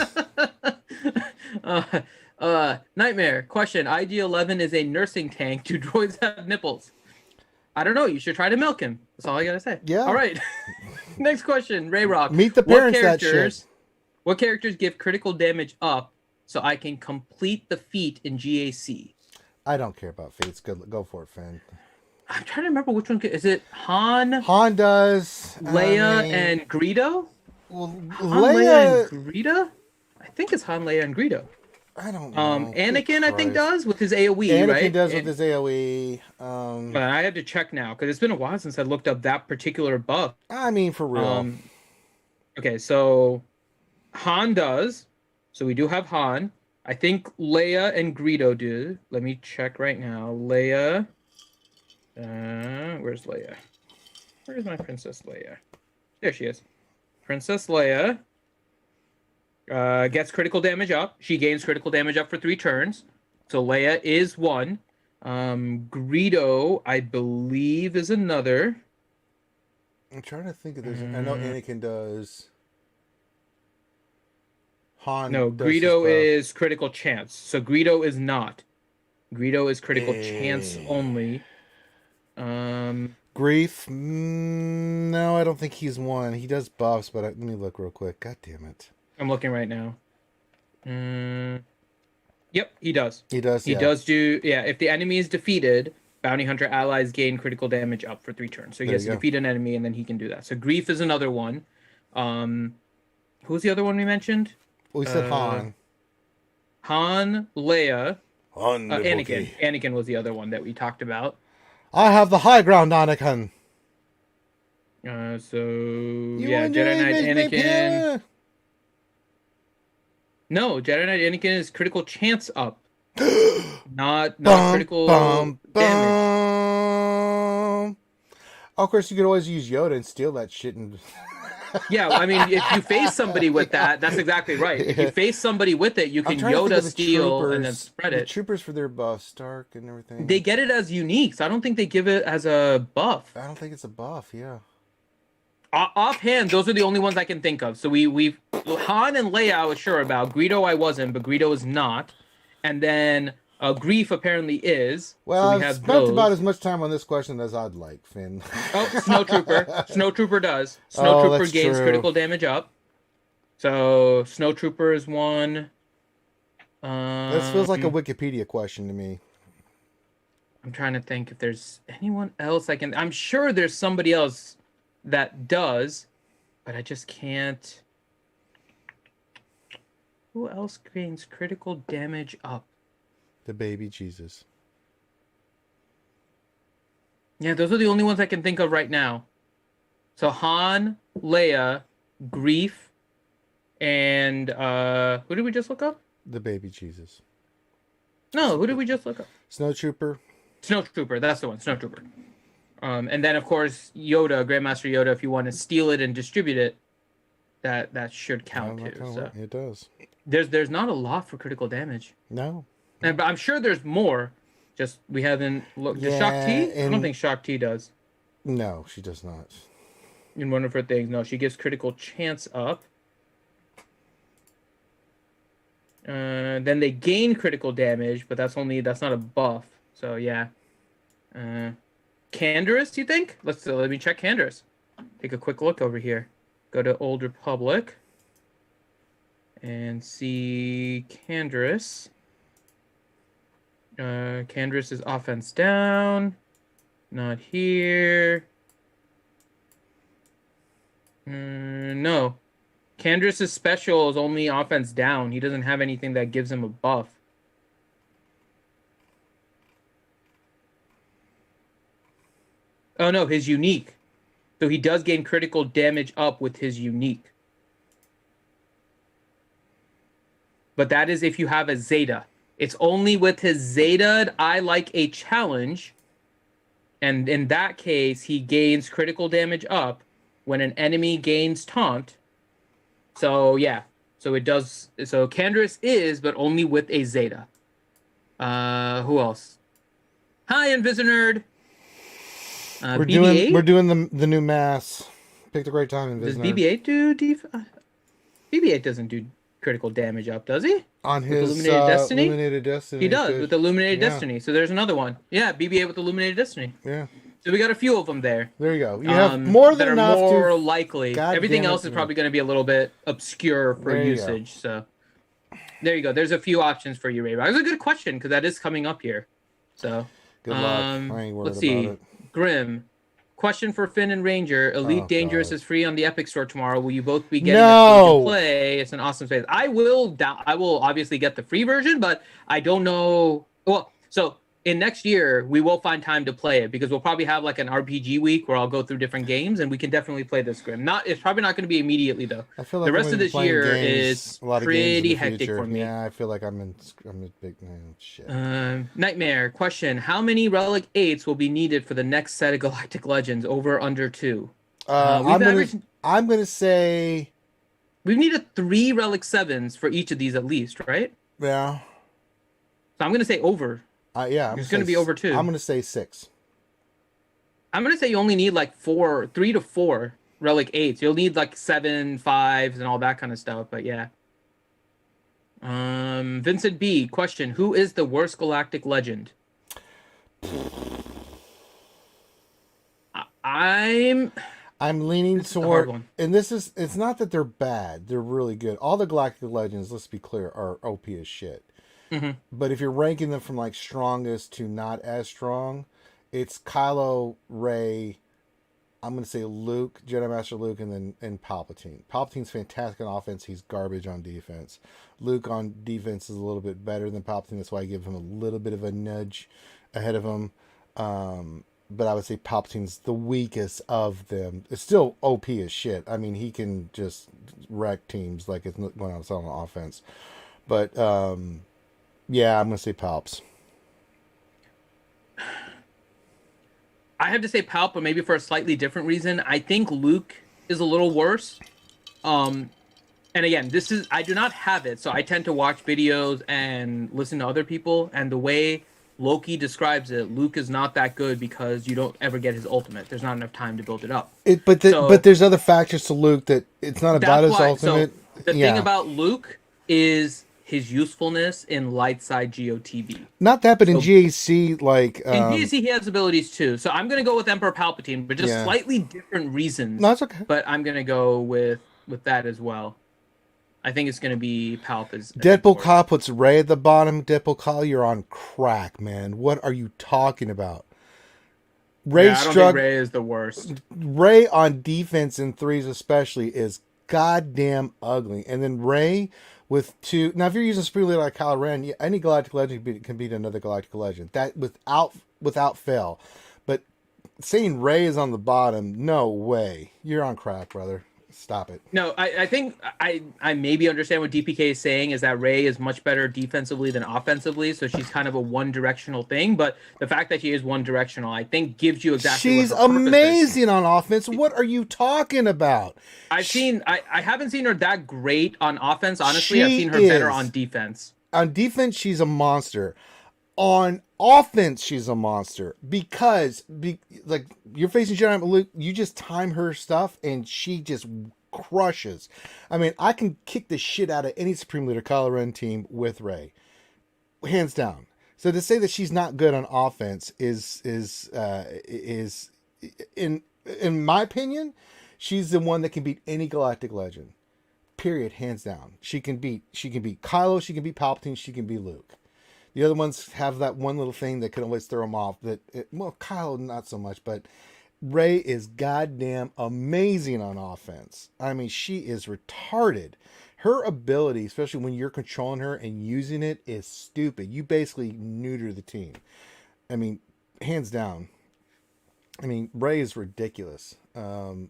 Nightmare. Question. IG-11 is a nursing tank. Do droids have nipples? I don't know. You should try to milk him. That's all I gotta say. Yeah. All right. Next question. Ray Rock. Meet the parents that shit. What characters give critical damage up so I can complete the feat in GAC? I don't care about fates. Go for it, Finn. I'm trying to remember which one. Is it Han? Han does. Leia and Greedo? Well, Leia and Greedo? I think it's Han, Leia, and Greedo. I don't know. Anakin, I think, does with his AoE, right? Anakin does with his AoE. But I have to check now because it's been a while since I looked up that particular buff. I mean, for real. Okay, so Han does. So we do have Han. I think Leia and Greedo do. Let me check right now. Leia. Where's Leia? Where's my Princess Leia? There she is. Princess Leia gets critical damage up. She gains critical damage up for 3 turns. So Leia is 1. Greedo, I believe, is another. I'm trying to think if there's. I know Anakin does. Han. No, Greedo is critical chance. So Greedo is not. Greedo is critical chance only. Grief. No, I don't think he's 1. He does buffs, but let me look real quick. God damn it. I'm looking right now. Yep, he does. He does. He does do. Yeah, if the enemy is defeated, bounty hunter allies gain critical damage up for 3 turns. So he has to defeat an enemy, and then he can do that. So grief is another one. Who's the other one we mentioned? We said Han. Han, Leia, Anakin. Okay. Anakin was the other one that we talked about. I have the high ground, Anakin. Jedi Knight Anakin. No, Jedi Knight Anakin is critical chance up, not critical damage. Of course, you could always use Yoda and steal that shit and. Yeah, I mean, if you face somebody with that, that's exactly right. If you face somebody with it, you can Yoda steal and then spread it. The troopers for their buff, Stark and everything. They get it as unique, so I don't think they give it as a buff. I don't think it's a buff, yeah. Offhand, those are the only ones I can think of. So we've Han and Leia I was sure about. Greedo I wasn't, but Greedo is not. And then Grief apparently is. Well, so we I've spent about as much time on this question as I'd like, Finn. Oh, Snowtrooper. Snowtrooper does. Snowtrooper gains critical damage up. So Snowtrooper is 1. This feels like a Wikipedia question to me. I'm trying to think if there's anyone else I can. I'm sure there's somebody else that does, but I just can't. Who else gains critical damage up? The baby Jesus. Yeah, those are the only ones I can think of right now. So Han, Leia, Grief, and who did we just look up? The baby Jesus. No, who did we just look up? Snowtrooper. Snowtrooper, that's the one, Snowtrooper. And then of course Yoda, Grandmaster Yoda, if you want to steal it and distribute it, that should count too. So it does. There's not a lot for critical damage. No. But I'm sure there's more. Just we haven't looked. Does Shock T? I don't think Shock T does. No, she does not. In one of her things, no, she gives critical chance up. Then they gain critical damage, but that's not a buff. So yeah. Canderous, you think? Let me check Canderous. Take a quick look over here. Go to Old Republic and see Canderous. Canderous is offense down. Not here. No. Canderous' special is only offense down. He doesn't have anything that gives him a buff. Oh no, his unique. So he does gain critical damage up with his unique. But that is if you have a Zeta. It's only with his Zeta I like a challenge. And in that case, he gains critical damage up when an enemy gains taunt. So yeah. So it does. So Canderous is, but only with a Zeta. Who else? Hi, Invisinerd. We're BB-8? doing the new mass. Picked a great time, Invisinerd. Does BB-8 do BB-8 doesn't do critical damage up, does he? On his Illuminated Destiny? He does, with Illuminated Destiny. So there's another one. Yeah, BB-8 with Illuminated Destiny. Yeah. So we got a few of them there. There you go. You have more than enough that are more likely. God Everything else is probably going to be a little bit obscure for usage. So there you go. There's a few options for you, Ray. That was a good question because that is coming up here. So good luck. I ain't worried let's see. about it. Grim. Question for Finn and Ranger. Elite Dangerous God. is free on the Epic Store tomorrow. Will you both be getting No! a free to play? It's an awesome space. I will obviously get the free version, but I don't know. Well, so in next year, we will find time to play it because we'll probably have like an RPG week where I'll go through different games and we can definitely play this Grim. It's probably not going to be immediately though. I feel like the rest of this year is pretty hectic for me. Yeah, I feel like I'm a big shit. Nightmare question: how many Relic 8s will be needed for the next set of Galactic Legends? Over under 2? I'm gonna say we've needed 3 Relic 7s for each of these at least, right? Yeah. So I'm gonna say over. Yeah, it's going to be over 2. I'm going to say 6. I'm going to say you only need like 3 to 4 Relic 8s. You'll need like 7, 5s, and all that kind of stuff. But yeah. Vincent B. Question: who is the worst Galactic Legend? I'm leaning toward, and it's not that they're bad. They're really good. All the Galactic Legends, let's be clear, are OP as shit. Mm-hmm. But if you're ranking them from like strongest to not as strong, it's Kylo, Rey, I'm going to say Luke, Jedi Master Luke, and Palpatine. Palpatine's fantastic on offense. He's garbage on defense. Luke on defense is a little bit better than Palpatine. That's why I give him a little bit of a nudge ahead of him. But I would say Palpatine's the weakest of them. It's still OP as shit. I mean, he can just wreck teams like it's when I was on offense. But, yeah, I'm going to say Palps. I have to say Palp, but maybe for a slightly different reason. I think Luke is a little worse. And again, I do not have it, so I tend to watch videos and listen to other people. And the way Loki describes it, Luke is not that good because you don't ever get his ultimate. There's not enough time to build it up. But there's other factors to Luke that it's not about his ultimate. So the thing about Luke is his usefulness in light side GOTV. Not that, but in GAC, like... in GAC, he has abilities too. So I'm going to go with Emperor Palpatine, but just slightly different reasons. No, that's okay. But I'm going to go with that as well. I think it's going to be Palp as Deadpool Kyle puts Rey at the bottom. Deadpool Kyle, you're on crack, man. What are you talking about? Ray I don't think Ray is the worst. Ray on defense in threes especially is goddamn ugly. And then Ray with two. Now, if you're using Supreme Leader like Kylo Ren, any Galactic Legend can beat another Galactic Legend. That without fail. But saying Ray is on the bottom, no way. You're on crack, brother. Stop it. No, I think I maybe understand what DPK is saying is that Ray is much better defensively than offensively, so she's kind of a one-directional thing. But the fact that she is one-directional, I think, gives you exactly. She's what her amazing on offense. What are you talking about? I haven't seen her that great on offense. Honestly, I've seen her better on defense. On defense, she's a monster. On offense, she's a monster because like you're facing Jedi Luke, you just time her stuff and she just crushes. I mean, I can kick the shit out of any Supreme Leader Kylo Ren team with Rey, hands down. So to say that she's not good on offense is in my opinion, she's the one that can beat any Galactic Legend. Period, hands down. She can beat Kylo, she can beat Palpatine, she can beat Luke. The other ones have that one little thing that can always throw them off. Kylo, not so much, but Rey is goddamn amazing on offense. I mean, she is retarded. Her ability, especially when you're controlling her and using it, is stupid. You basically neuter the team. I mean, hands down. I mean, Rey is ridiculous. I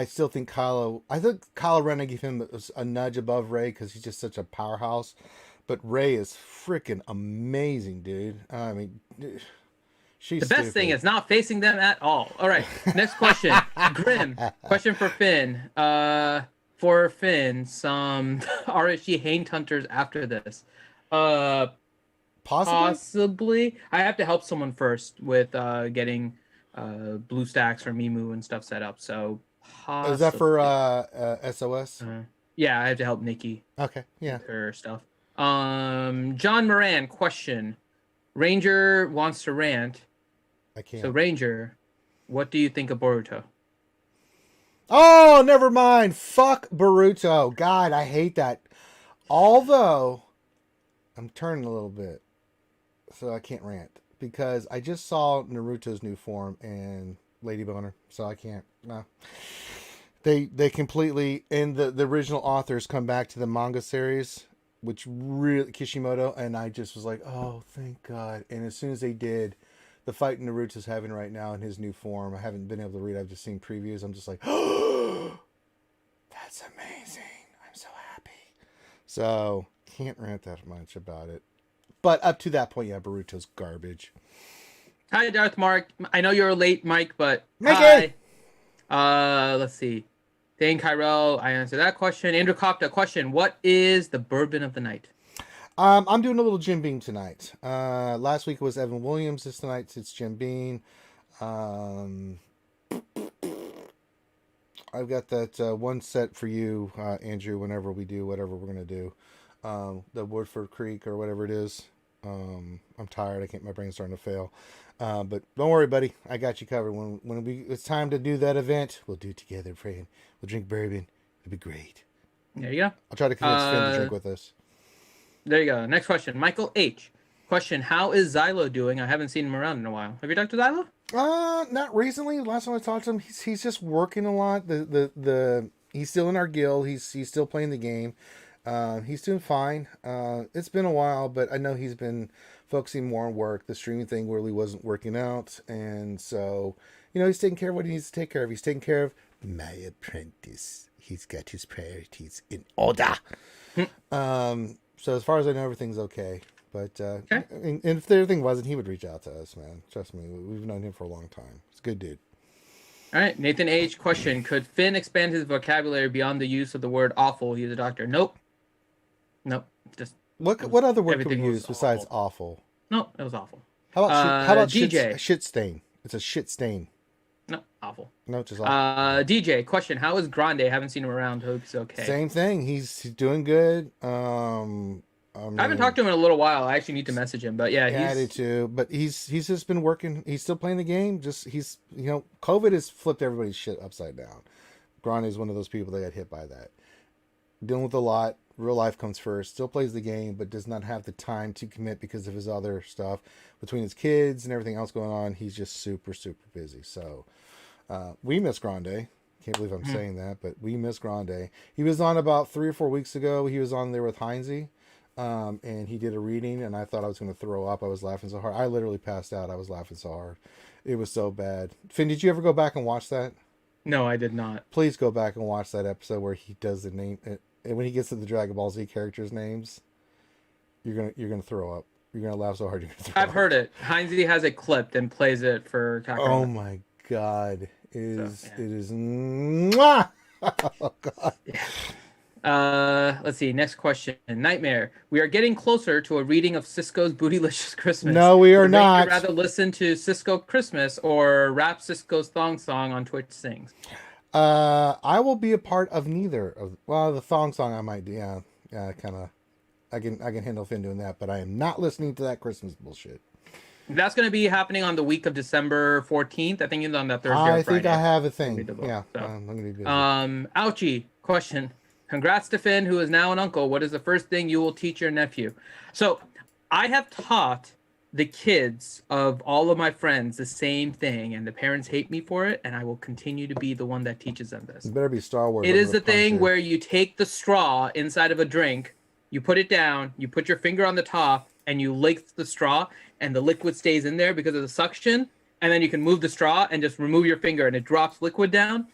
still think Kylo Ren, I give him a nudge above Rey because he's just such a powerhouse. But Rey is freaking amazing, dude. I mean, she's the best thing is not facing them at all. All right, next question. Grim. Question for Finn. For Finn, some RSG Haint Hunters after this. Possibly. I have to help someone first with getting blue stacks for Mimu and stuff set up. So possibly. Is that for SOS? Yeah, I have to help Nikki. Okay, yeah. With her stuff. John Moran, question. Ranger wants to rant. I can't. So Ranger, what do you think of Boruto? Oh, never mind. Fuck Boruto. God, I hate that. Although, I'm turning a little bit, so I can't rant because I just saw Naruto's new form and Lady Boner, so I can't. No. They completely, and the original authors come back to the manga series, which really Kishimoto, and I just was like, oh, thank God. And as soon as they did, the fight Naruto's having right now in his new form, I haven't been able to read, I've just seen previews. I'm just like, oh, that's amazing. I'm so happy. So, can't rant that much about it. But up to that point, yeah, Boruto's garbage. Hi, Darth Mark. I know you're late, Mike, but Mikey! Hi. Let's see. Dane Kyrell, I answered that question. Andrew Kopta, question. What is the bourbon of the night? I'm doing a little Jim Beam tonight. Last week was Evan Williams. This night it's Jim Beam. I've got that one set for you, Andrew, whenever we do whatever we're going to do. The Woodford Creek or whatever it is. I'm tired. My brain's starting to fail. But don't worry, buddy. I got you covered. When it's time to do that event, we'll do it together, friend. We'll drink bourbon. It'll be great. There you go. I'll try to convince Finn to drink with us. There you go. Next question. Michael H. Question. How is Xylo doing? I haven't seen him around in a while. Have you talked to Xylo? Not recently. Last time I talked to him, he's just working a lot. He's still in our guild. He's still playing the game. He's doing fine. It's been a while, but I know he's been focusing more on work. The streaming thing really wasn't working out, and so he's taking care of what he needs to take care of. He's taking care of my apprentice. He's got his priorities in order. So as far as I know, everything's okay. But okay. And if everything wasn't, he would reach out to us, man. Trust me, we've known him for a long time. He's a good dude. All right, Nathan H. Question. Could Finn expand his vocabulary beyond the use of the word awful? He's a doctor. Nope. Just what other word could we use besides awful? No, it was awful. How about DJ? Shit stain. It's a shit stain. No, awful. No, just awful. DJ, question. How is Grande? Haven't seen him around. Hope he's okay. Same thing. He's doing good. I haven't talked to him in a little while. I actually need to message him, but yeah, I do too. But he's just been working. He's still playing the game. He's COVID has flipped everybody's shit upside down. Grande is one of those people that got hit by that. Dealing with a lot. real life comes first. Still plays the game, but does not have the time to commit because of his other stuff. Between his kids and everything else going on, he's just super, super busy. So we miss Grande. Can't believe I'm saying that, but we miss Grande. He was on about 3 or 4 weeks ago. He was on there with Heinze, and he did a reading, and I thought I was going to throw up. I was laughing so hard. I literally passed out. I was laughing so hard. It was so bad. Finn, did you ever go back and watch that? No, I did not. Please go back and watch that episode where he does the name, and when he gets to the Dragon Ball Z characters' names, you're gonna throw up. You're gonna laugh so hard you're gonna throw up. I've heard it. Heinze has it clipped and plays it for Kakarot. Oh my god. It is mwah! Oh god. Let's see. Next question. Nightmare. We are getting closer to a reading of Cisco's Bootylicious Christmas. No, we are not. Would you rather listen to Cisco Christmas or rap Cisco's thong song on Twitch Sings? I will be a part of neither of. Well, the thong song I might do. Yeah, kind of. I can handle Finn doing that, but I am not listening to that Christmas bullshit. That's going to be happening on the week of December 14th. I think it's on that Thursday or I Friday. think I have a thing. Yeah, so. I'm going to be busy. Ouchie. Question. Congrats to Finn, who is now an uncle. What is the first thing you will teach your nephew? So I have taught the kids of all of my friends the same thing, and the parents hate me for it, and I will continue to be the one that teaches them this. It better be Star Wars. It is the thing where you take the straw inside of a drink, you put it down, you put your finger on the top, and you lick the straw, and the liquid stays in there because of the suction, and then you can move the straw and just remove your finger, and it drops liquid down.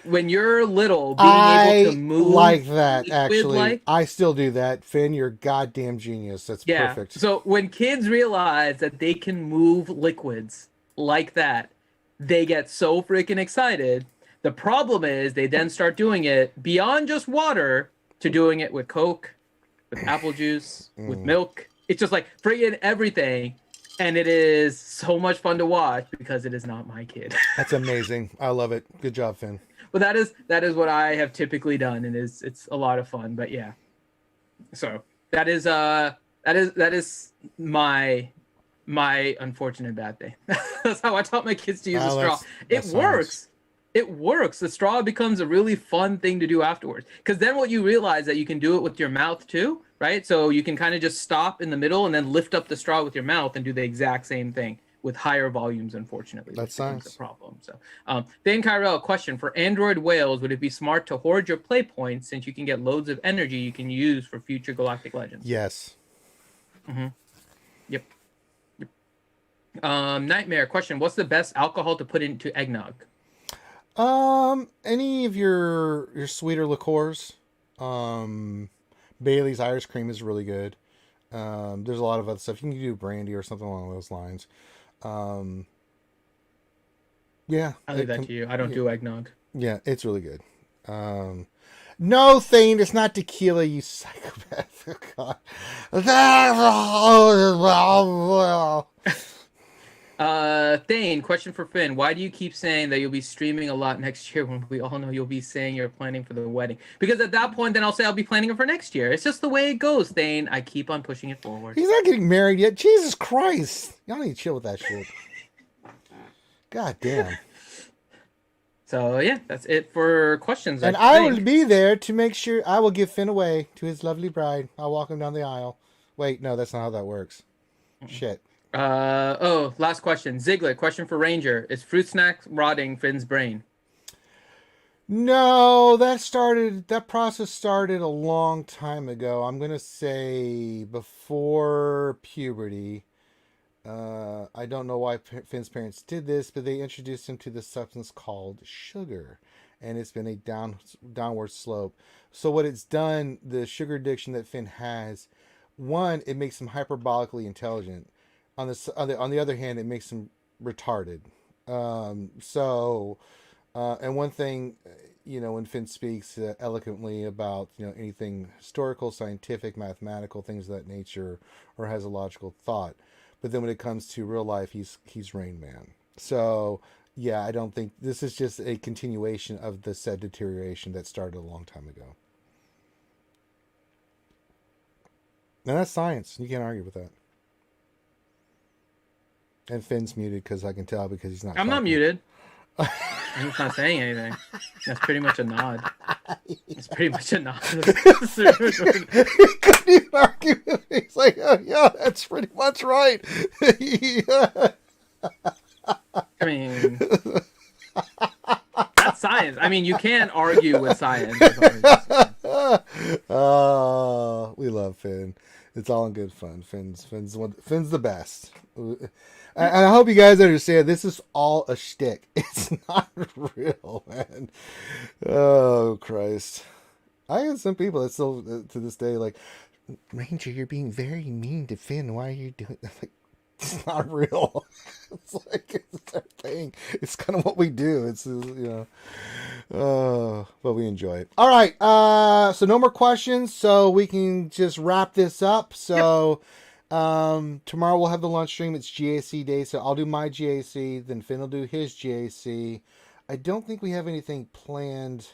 When you're little, being able to move like that, actually. Like, I still do that. Finn, you're a goddamn genius. That's perfect. So when kids realize that they can move liquids like that, they get so freaking excited. The problem is they then start doing it beyond just water to doing it with Coke, with apple juice, with milk. It's just like friggin' everything. And it is so much fun to watch because it is not my kid. That's amazing. I love it. Good job, Finn. But that is what I have typically done, and it's a lot of fun. But yeah, so that is my unfortunate bad day. That's how I taught my kids to use a straw. It works. It works. The straw becomes a really fun thing to do afterwards. Because then what you realize that you can do it with your mouth too, right? So you can kind of just stop in the middle and then lift up the straw with your mouth and do the exact same thing with higher volumes, unfortunately. That's nice. The problem. So, Dan Kyrell, question for Android whales: would it be smart to hoard your play points since you can get loads of energy you can use for future Galactic Legends? Yes. Yep. Nightmare question: what's the best alcohol to put into eggnog? Any of your sweeter liqueurs. Bailey's Irish Cream is really good. There's a lot of other stuff. You can do brandy or something along those lines. Yeah. I'll leave that to you. I don't do eggnog. Yeah, it's really good. No, Thane, it's not tequila, you psychopath. Oh, God. Thane, question for Finn. Why do you keep saying that you'll be streaming a lot next year when we all know you'll be saying you're planning for the wedding? Because at that point, then I'll say I'll be planning it for next year. It's just the way it goes, Thane. I keep on pushing it forward. He's not getting married yet. Jesus Christ. Y'all need to chill with that shit. God damn. So, yeah, that's it for questions. And I will be there to make sure I will give Finn away to his lovely bride. I'll walk him down the aisle. Wait, no, that's not how that works. Shit. Last question. Ziggler, question for Ranger. Is fruit snacks rotting Finn's brain? No, that process started a long time ago. I'm going to say before puberty. I don't know why Finn's parents did this, but they introduced him to this substance called sugar, and it's been a downward slope. So what it's done, the sugar addiction that Finn has, one, it makes him hyperbolically intelligent. On the other hand, it makes him retarded. And one thing, when Finn speaks eloquently about, anything historical, scientific, mathematical, things of that nature, or has a logical thought. But then when it comes to real life, he's Rain Man. So, yeah, I don't think this is just a continuation of the said deterioration that started a long time ago. And that's science. You can't argue with that. And Finn's muted because I can tell because he's not. I'm not muted. I'm just not saying anything. That's pretty much a nod. It's pretty much a non. He couldn't even argue with me. He's like, oh, yeah, that's pretty much right. Yeah. I mean, that's science. I mean, you can't argue with science. Oh, we love Finn. It's all in good fun. Finn's the best. And I hope you guys understand this is all a shtick. It's not real, man. Oh, Christ. I have some people that still, to this day, like, Ranger, you're being very mean to Finn. Why are you doing that? Like, it's not real. It's like, it's our thing. It's kind of what we do. It's, but we enjoy it. All right. So no more questions. So we can just wrap this up. So, tomorrow we'll have the lunch stream. It's GAC day. So I'll do my GAC. Then Finn will do his GAC. I don't think we have anything planned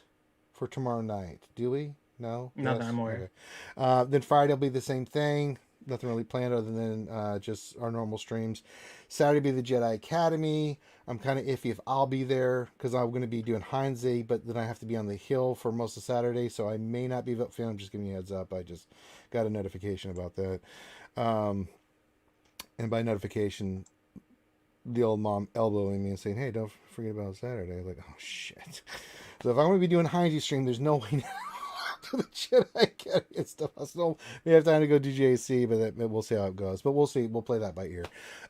for tomorrow night. Do we? No? Not that I'm aware. Okay. Then Friday will be the same thing. Nothing really planned other than just our normal streams. Saturday will be the Jedi Academy. I'm kind of iffy if I'll be there because I'm going to be doing Heinze, but then I have to be on the hill for most of Saturday, so I may not be. I'm just giving you a heads up. I just got a notification about that. And by notification, the old mom elbowing me and saying, hey, don't forget about Saturday. I'm like, oh, shit. So if I'm going to be doing Heinze stream, there's no way to the Jedi Academy and stuff. I still may have time to go do JC, but we'll see how it goes. But we'll see. We'll play that by ear.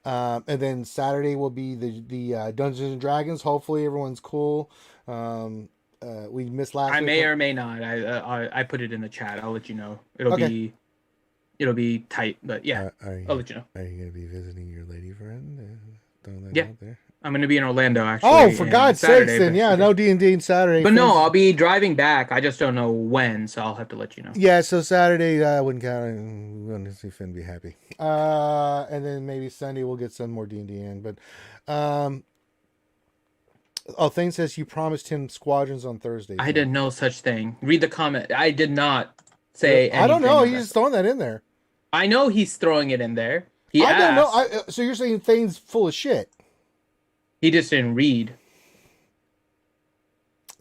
And then Saturday will be the Dungeons and Dragons. Hopefully everyone's cool. We missed last week. I may or may not. I put it in the chat. I'll let you know. It'll be tight, but yeah, I'll let you know. Are you going to be visiting your lady friend? Yeah. Out there? I'm going to be in Orlando, actually. Oh, for God's sakes, then. Yeah, no D&D Saturday. But no, I'll be driving back. I just don't know when, so I'll have to let you know. Yeah, so Saturday, I wouldn't count. We want to see Finn be happy. And then maybe Sunday we'll get some more D&D in. But, Thane says you promised him squadrons on Thursday. I did no such thing. Read the comment. I did not say anything. I don't know. He's just throwing that in there. I know he's throwing it in there. I don't know. So you're saying Thane's full of shit? He just didn't read.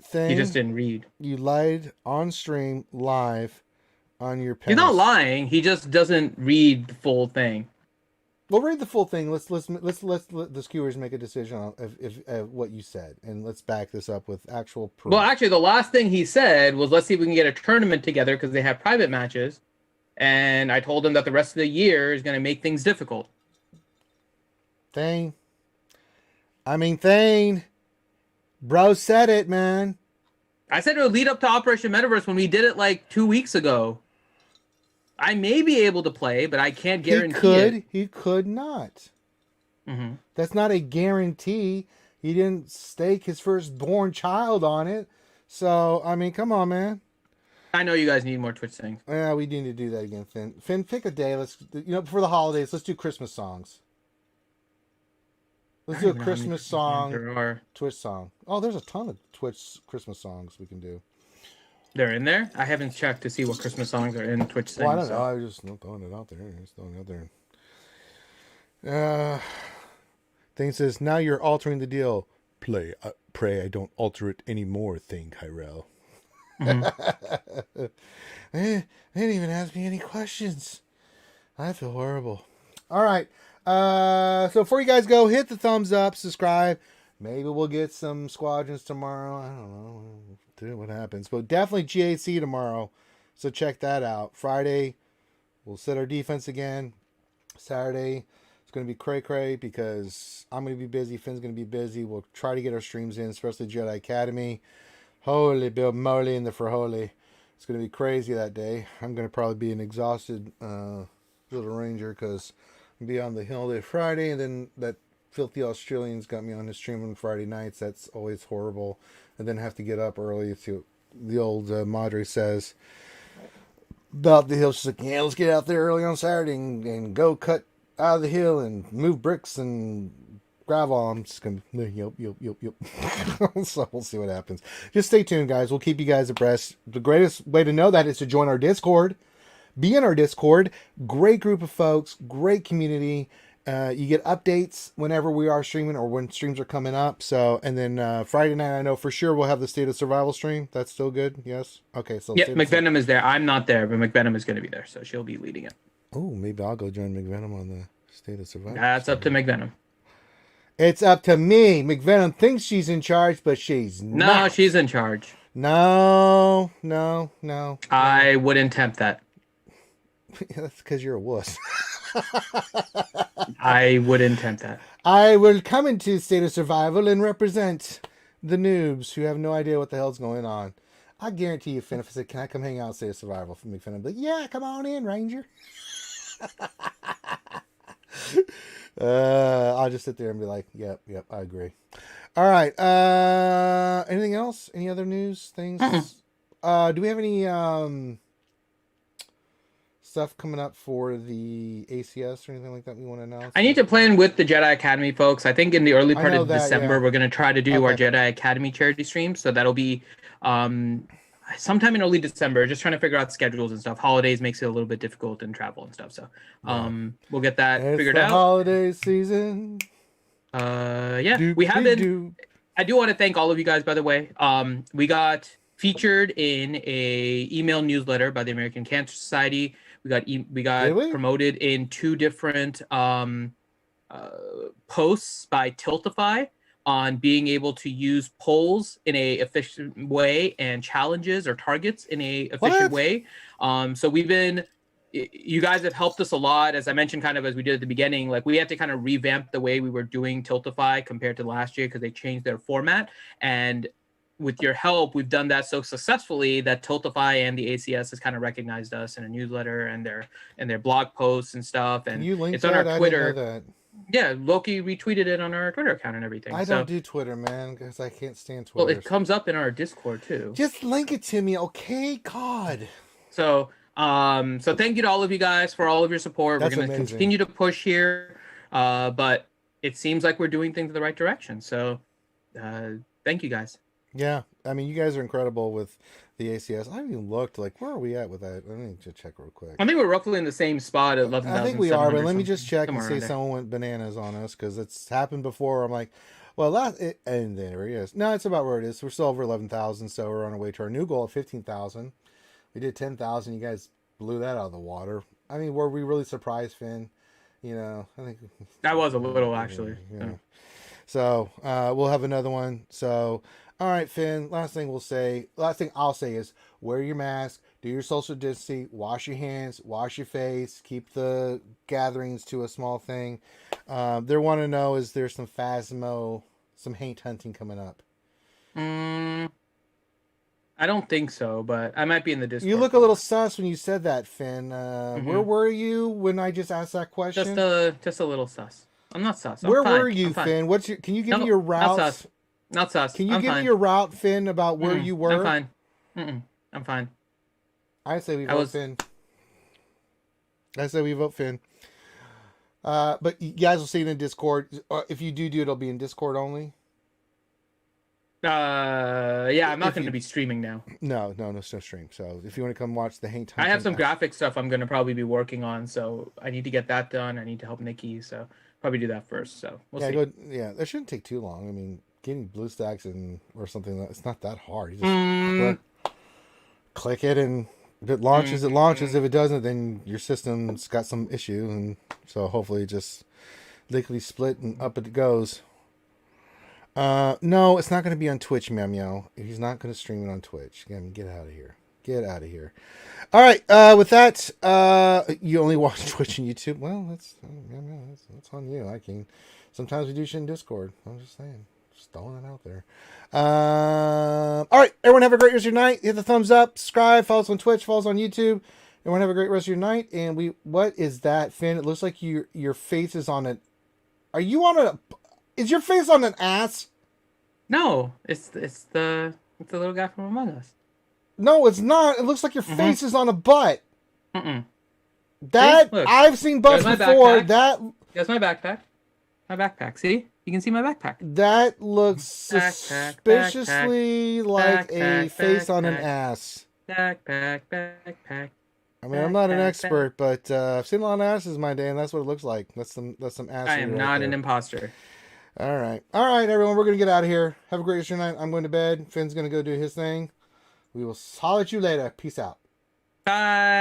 Thane, he just didn't read. You lied on stream live on your past. He's not lying. He just doesn't read the full thing. We'll read the full thing. Let's let the skewers make a decision on if what you said, and let's back this up with actual proof. Well, actually, the last thing he said was, "Let's see if we can get a tournament together because they have private matches." And I told him that the rest of the year is going to make things difficult. Thane, bro said it, man. I said it would lead up to Operation Metaverse when we did it like 2 weeks ago. I may be able to play, but I can't guarantee it. He could not. Mm-hmm. That's not a guarantee. He didn't stake his firstborn child on it. So, come on, man. I know you guys need more Twitch things. Yeah, we need to do that again, Finn. Finn, pick a day. Let's, for the holidays, let's do Christmas songs. Let's do a Christmas song, Twitch song. Oh, there's a ton of Twitch Christmas songs we can do. They're in there? I haven't checked to see what Christmas songs are in Twitch things. Well, I don't know. I was just throwing it out there. Thing says, now you're altering the deal. Pray I don't alter it anymore, thing, Kyrell. Mm-hmm. They didn't even ask me any questions. I feel horrible. All right. So before you guys go, hit the thumbs up, subscribe. Maybe we'll get some squadrons tomorrow. I don't know. What happens. But definitely GAC tomorrow. So check that out. Friday, we'll set our defense again. Saturday, it's going to be cray-cray because I'm going to be busy. Finn's going to be busy. We'll try to get our streams in, especially Jedi Academy. Holy Bill Moly in the Frijoles. It's going to be crazy that day. I'm going to probably be an exhausted little ranger because I'll be on the hill day Friday, and then that filthy Australian's got me on his stream on Friday nights. That's always horrible. And then have to get up early to the old Madre says about the hill. She's like, yeah, let's get out there early on Saturday and go cut out of the hill and move bricks and gravel. I'm just going to, yep. So we'll see what happens. Just stay tuned, guys. We'll keep you guys abreast. The greatest way to know that is to join our Discord. Be in our Discord. Great group of folks. Great community. You get updates whenever we are streaming or when streams are coming up. So, and then Friday night, I know for sure we'll have the State of Survival stream. That's still good. Yes. Okay. So yep, McVenom is there. I'm not there, but McVenom is going to be there, so she'll be leading it. Oh, maybe I'll go join McVenom on the State of Survival. That's up to McVenom. It's up to me. McVenom thinks she's in charge, but she's not. No, she's in charge. No. I wouldn't tempt that. That's because you're a wuss. I wouldn't tempt that. I will come into State of Survival and represent the noobs who have no idea what the hell's going on. I guarantee you, Finn, if I said, can I come hang out in State of Survival for McFinn? I'd be like, yeah, come on in, Ranger. I'll just sit there and be like, yep, I agree. All right. Anything else? Any other news things? Do we have any stuff coming up for the ACS or anything like that we want to announce? I need to plan with the Jedi Academy folks. I think in the early part of December, we're going to try to do our Jedi Academy charity stream. So that'll be sometime in early December, just trying to figure out schedules and stuff. Holidays makes it a little bit difficult and travel and stuff. So we'll get that figured out. Holiday season. We have been. I do want to thank all of you guys, by the way. We got featured in a email newsletter by the American Cancer Society. We got promoted in 2 different posts by Tiltify on being able to use polls in a efficient way and challenges or targets in a efficient way. So you guys have helped us a lot. As I mentioned, kind of as we did at the beginning, like we had to kind of revamp the way we were doing Tiltify compared to last year because they changed their format. And with your help, we've done that so successfully that Tiltify and the ACS has kind of recognized us in a newsletter and their blog posts and stuff. And it's on our Twitter. I didn't know that. Yeah, Loki retweeted it on our Twitter account and everything. I don't do Twitter, man, because I can't stand Twitter. Well, it comes up in our Discord too. Just link it to me, okay? God. So thank you to all of you guys for all of your support. We're going to continue to push here, but it seems like we're doing things in the right direction. So thank you guys. Yeah, I mean, you guys are incredible with the ACS. I haven't even looked, like, where are we at with that? Let me just check real quick. I think we're roughly in the same spot at 11,000. I think we are, but let me just check and see someone went bananas on us, because it's happened before. I'm like, well, and there he is. No, it's about where it is. We're still over 11,000, so we're on our way to our new goal of 15,000. We did 10,000. You guys blew that out of the water. I mean, were we really surprised, Finn? You know, I think that was a little, actually. Yeah. So we'll have another one. So, all right, Finn. Last thing I'll say is wear your mask, do your social distancing, wash your hands, wash your face, keep the gatherings to a small thing. They want to know, is there some Phasmo, some hate hunting coming up? I don't think so, but I might be in the Discord. You look a little sus when you said that, Finn. Where were you when I just asked that question? Just a little sus. I'm not sus. Where were you, Finn? Can you give me your route? Not sus. Can you give me your route, Finn, about where you were? I'm fine. I'm fine. I say we vote Finn. But you guys will see it in Discord. If you do it, it'll be in Discord only. Yeah, I'm not going to be streaming now. No stream. So if you want to come watch the hate, I have some graphic stuff I'm going to probably be working on. So I need to get that done. I need to help Nikki. So probably do that first. So we'll see. That shouldn't take too long. I mean, getting BlueStacks or something, it's not that hard. You just click it, and if it launches, it launches. If it doesn't, then your system's got some issue, and so hopefully it just lickety split and up it goes. No, it's not going to be on Twitch, Meow. He's not going to stream it on Twitch. Get out of here. Get out of here. All right. With that, you only watch Twitch and YouTube. Well, that's on you. Sometimes we do shit in Discord. I'm just saying. Just throwing it out there. All right. Everyone have a great rest of your night. Hit the thumbs up. Subscribe. Follow us on Twitch. Follow us on YouTube. Everyone have a great rest of your night. And what is that, Finn? It looks like your face is on it. Are you on a... Is your face on an ass? No, it's the little guy from Among Us. No, it's not. It looks like your face is on a butt. That look, I've seen butts before. That's my backpack. My backpack. See, you can see my backpack. That looks suspiciously like a face on an ass. Backpack. I mean, I'm not an expert, but I've seen a lot of asses in my day, and that's what it looks like. That's some ass. I am not an imposter. All right, everyone. We're gonna get out of here. Have a great rest of your night. I'm going to bed. Finn's gonna go do his thing. We will holler at you later. Peace out. Bye.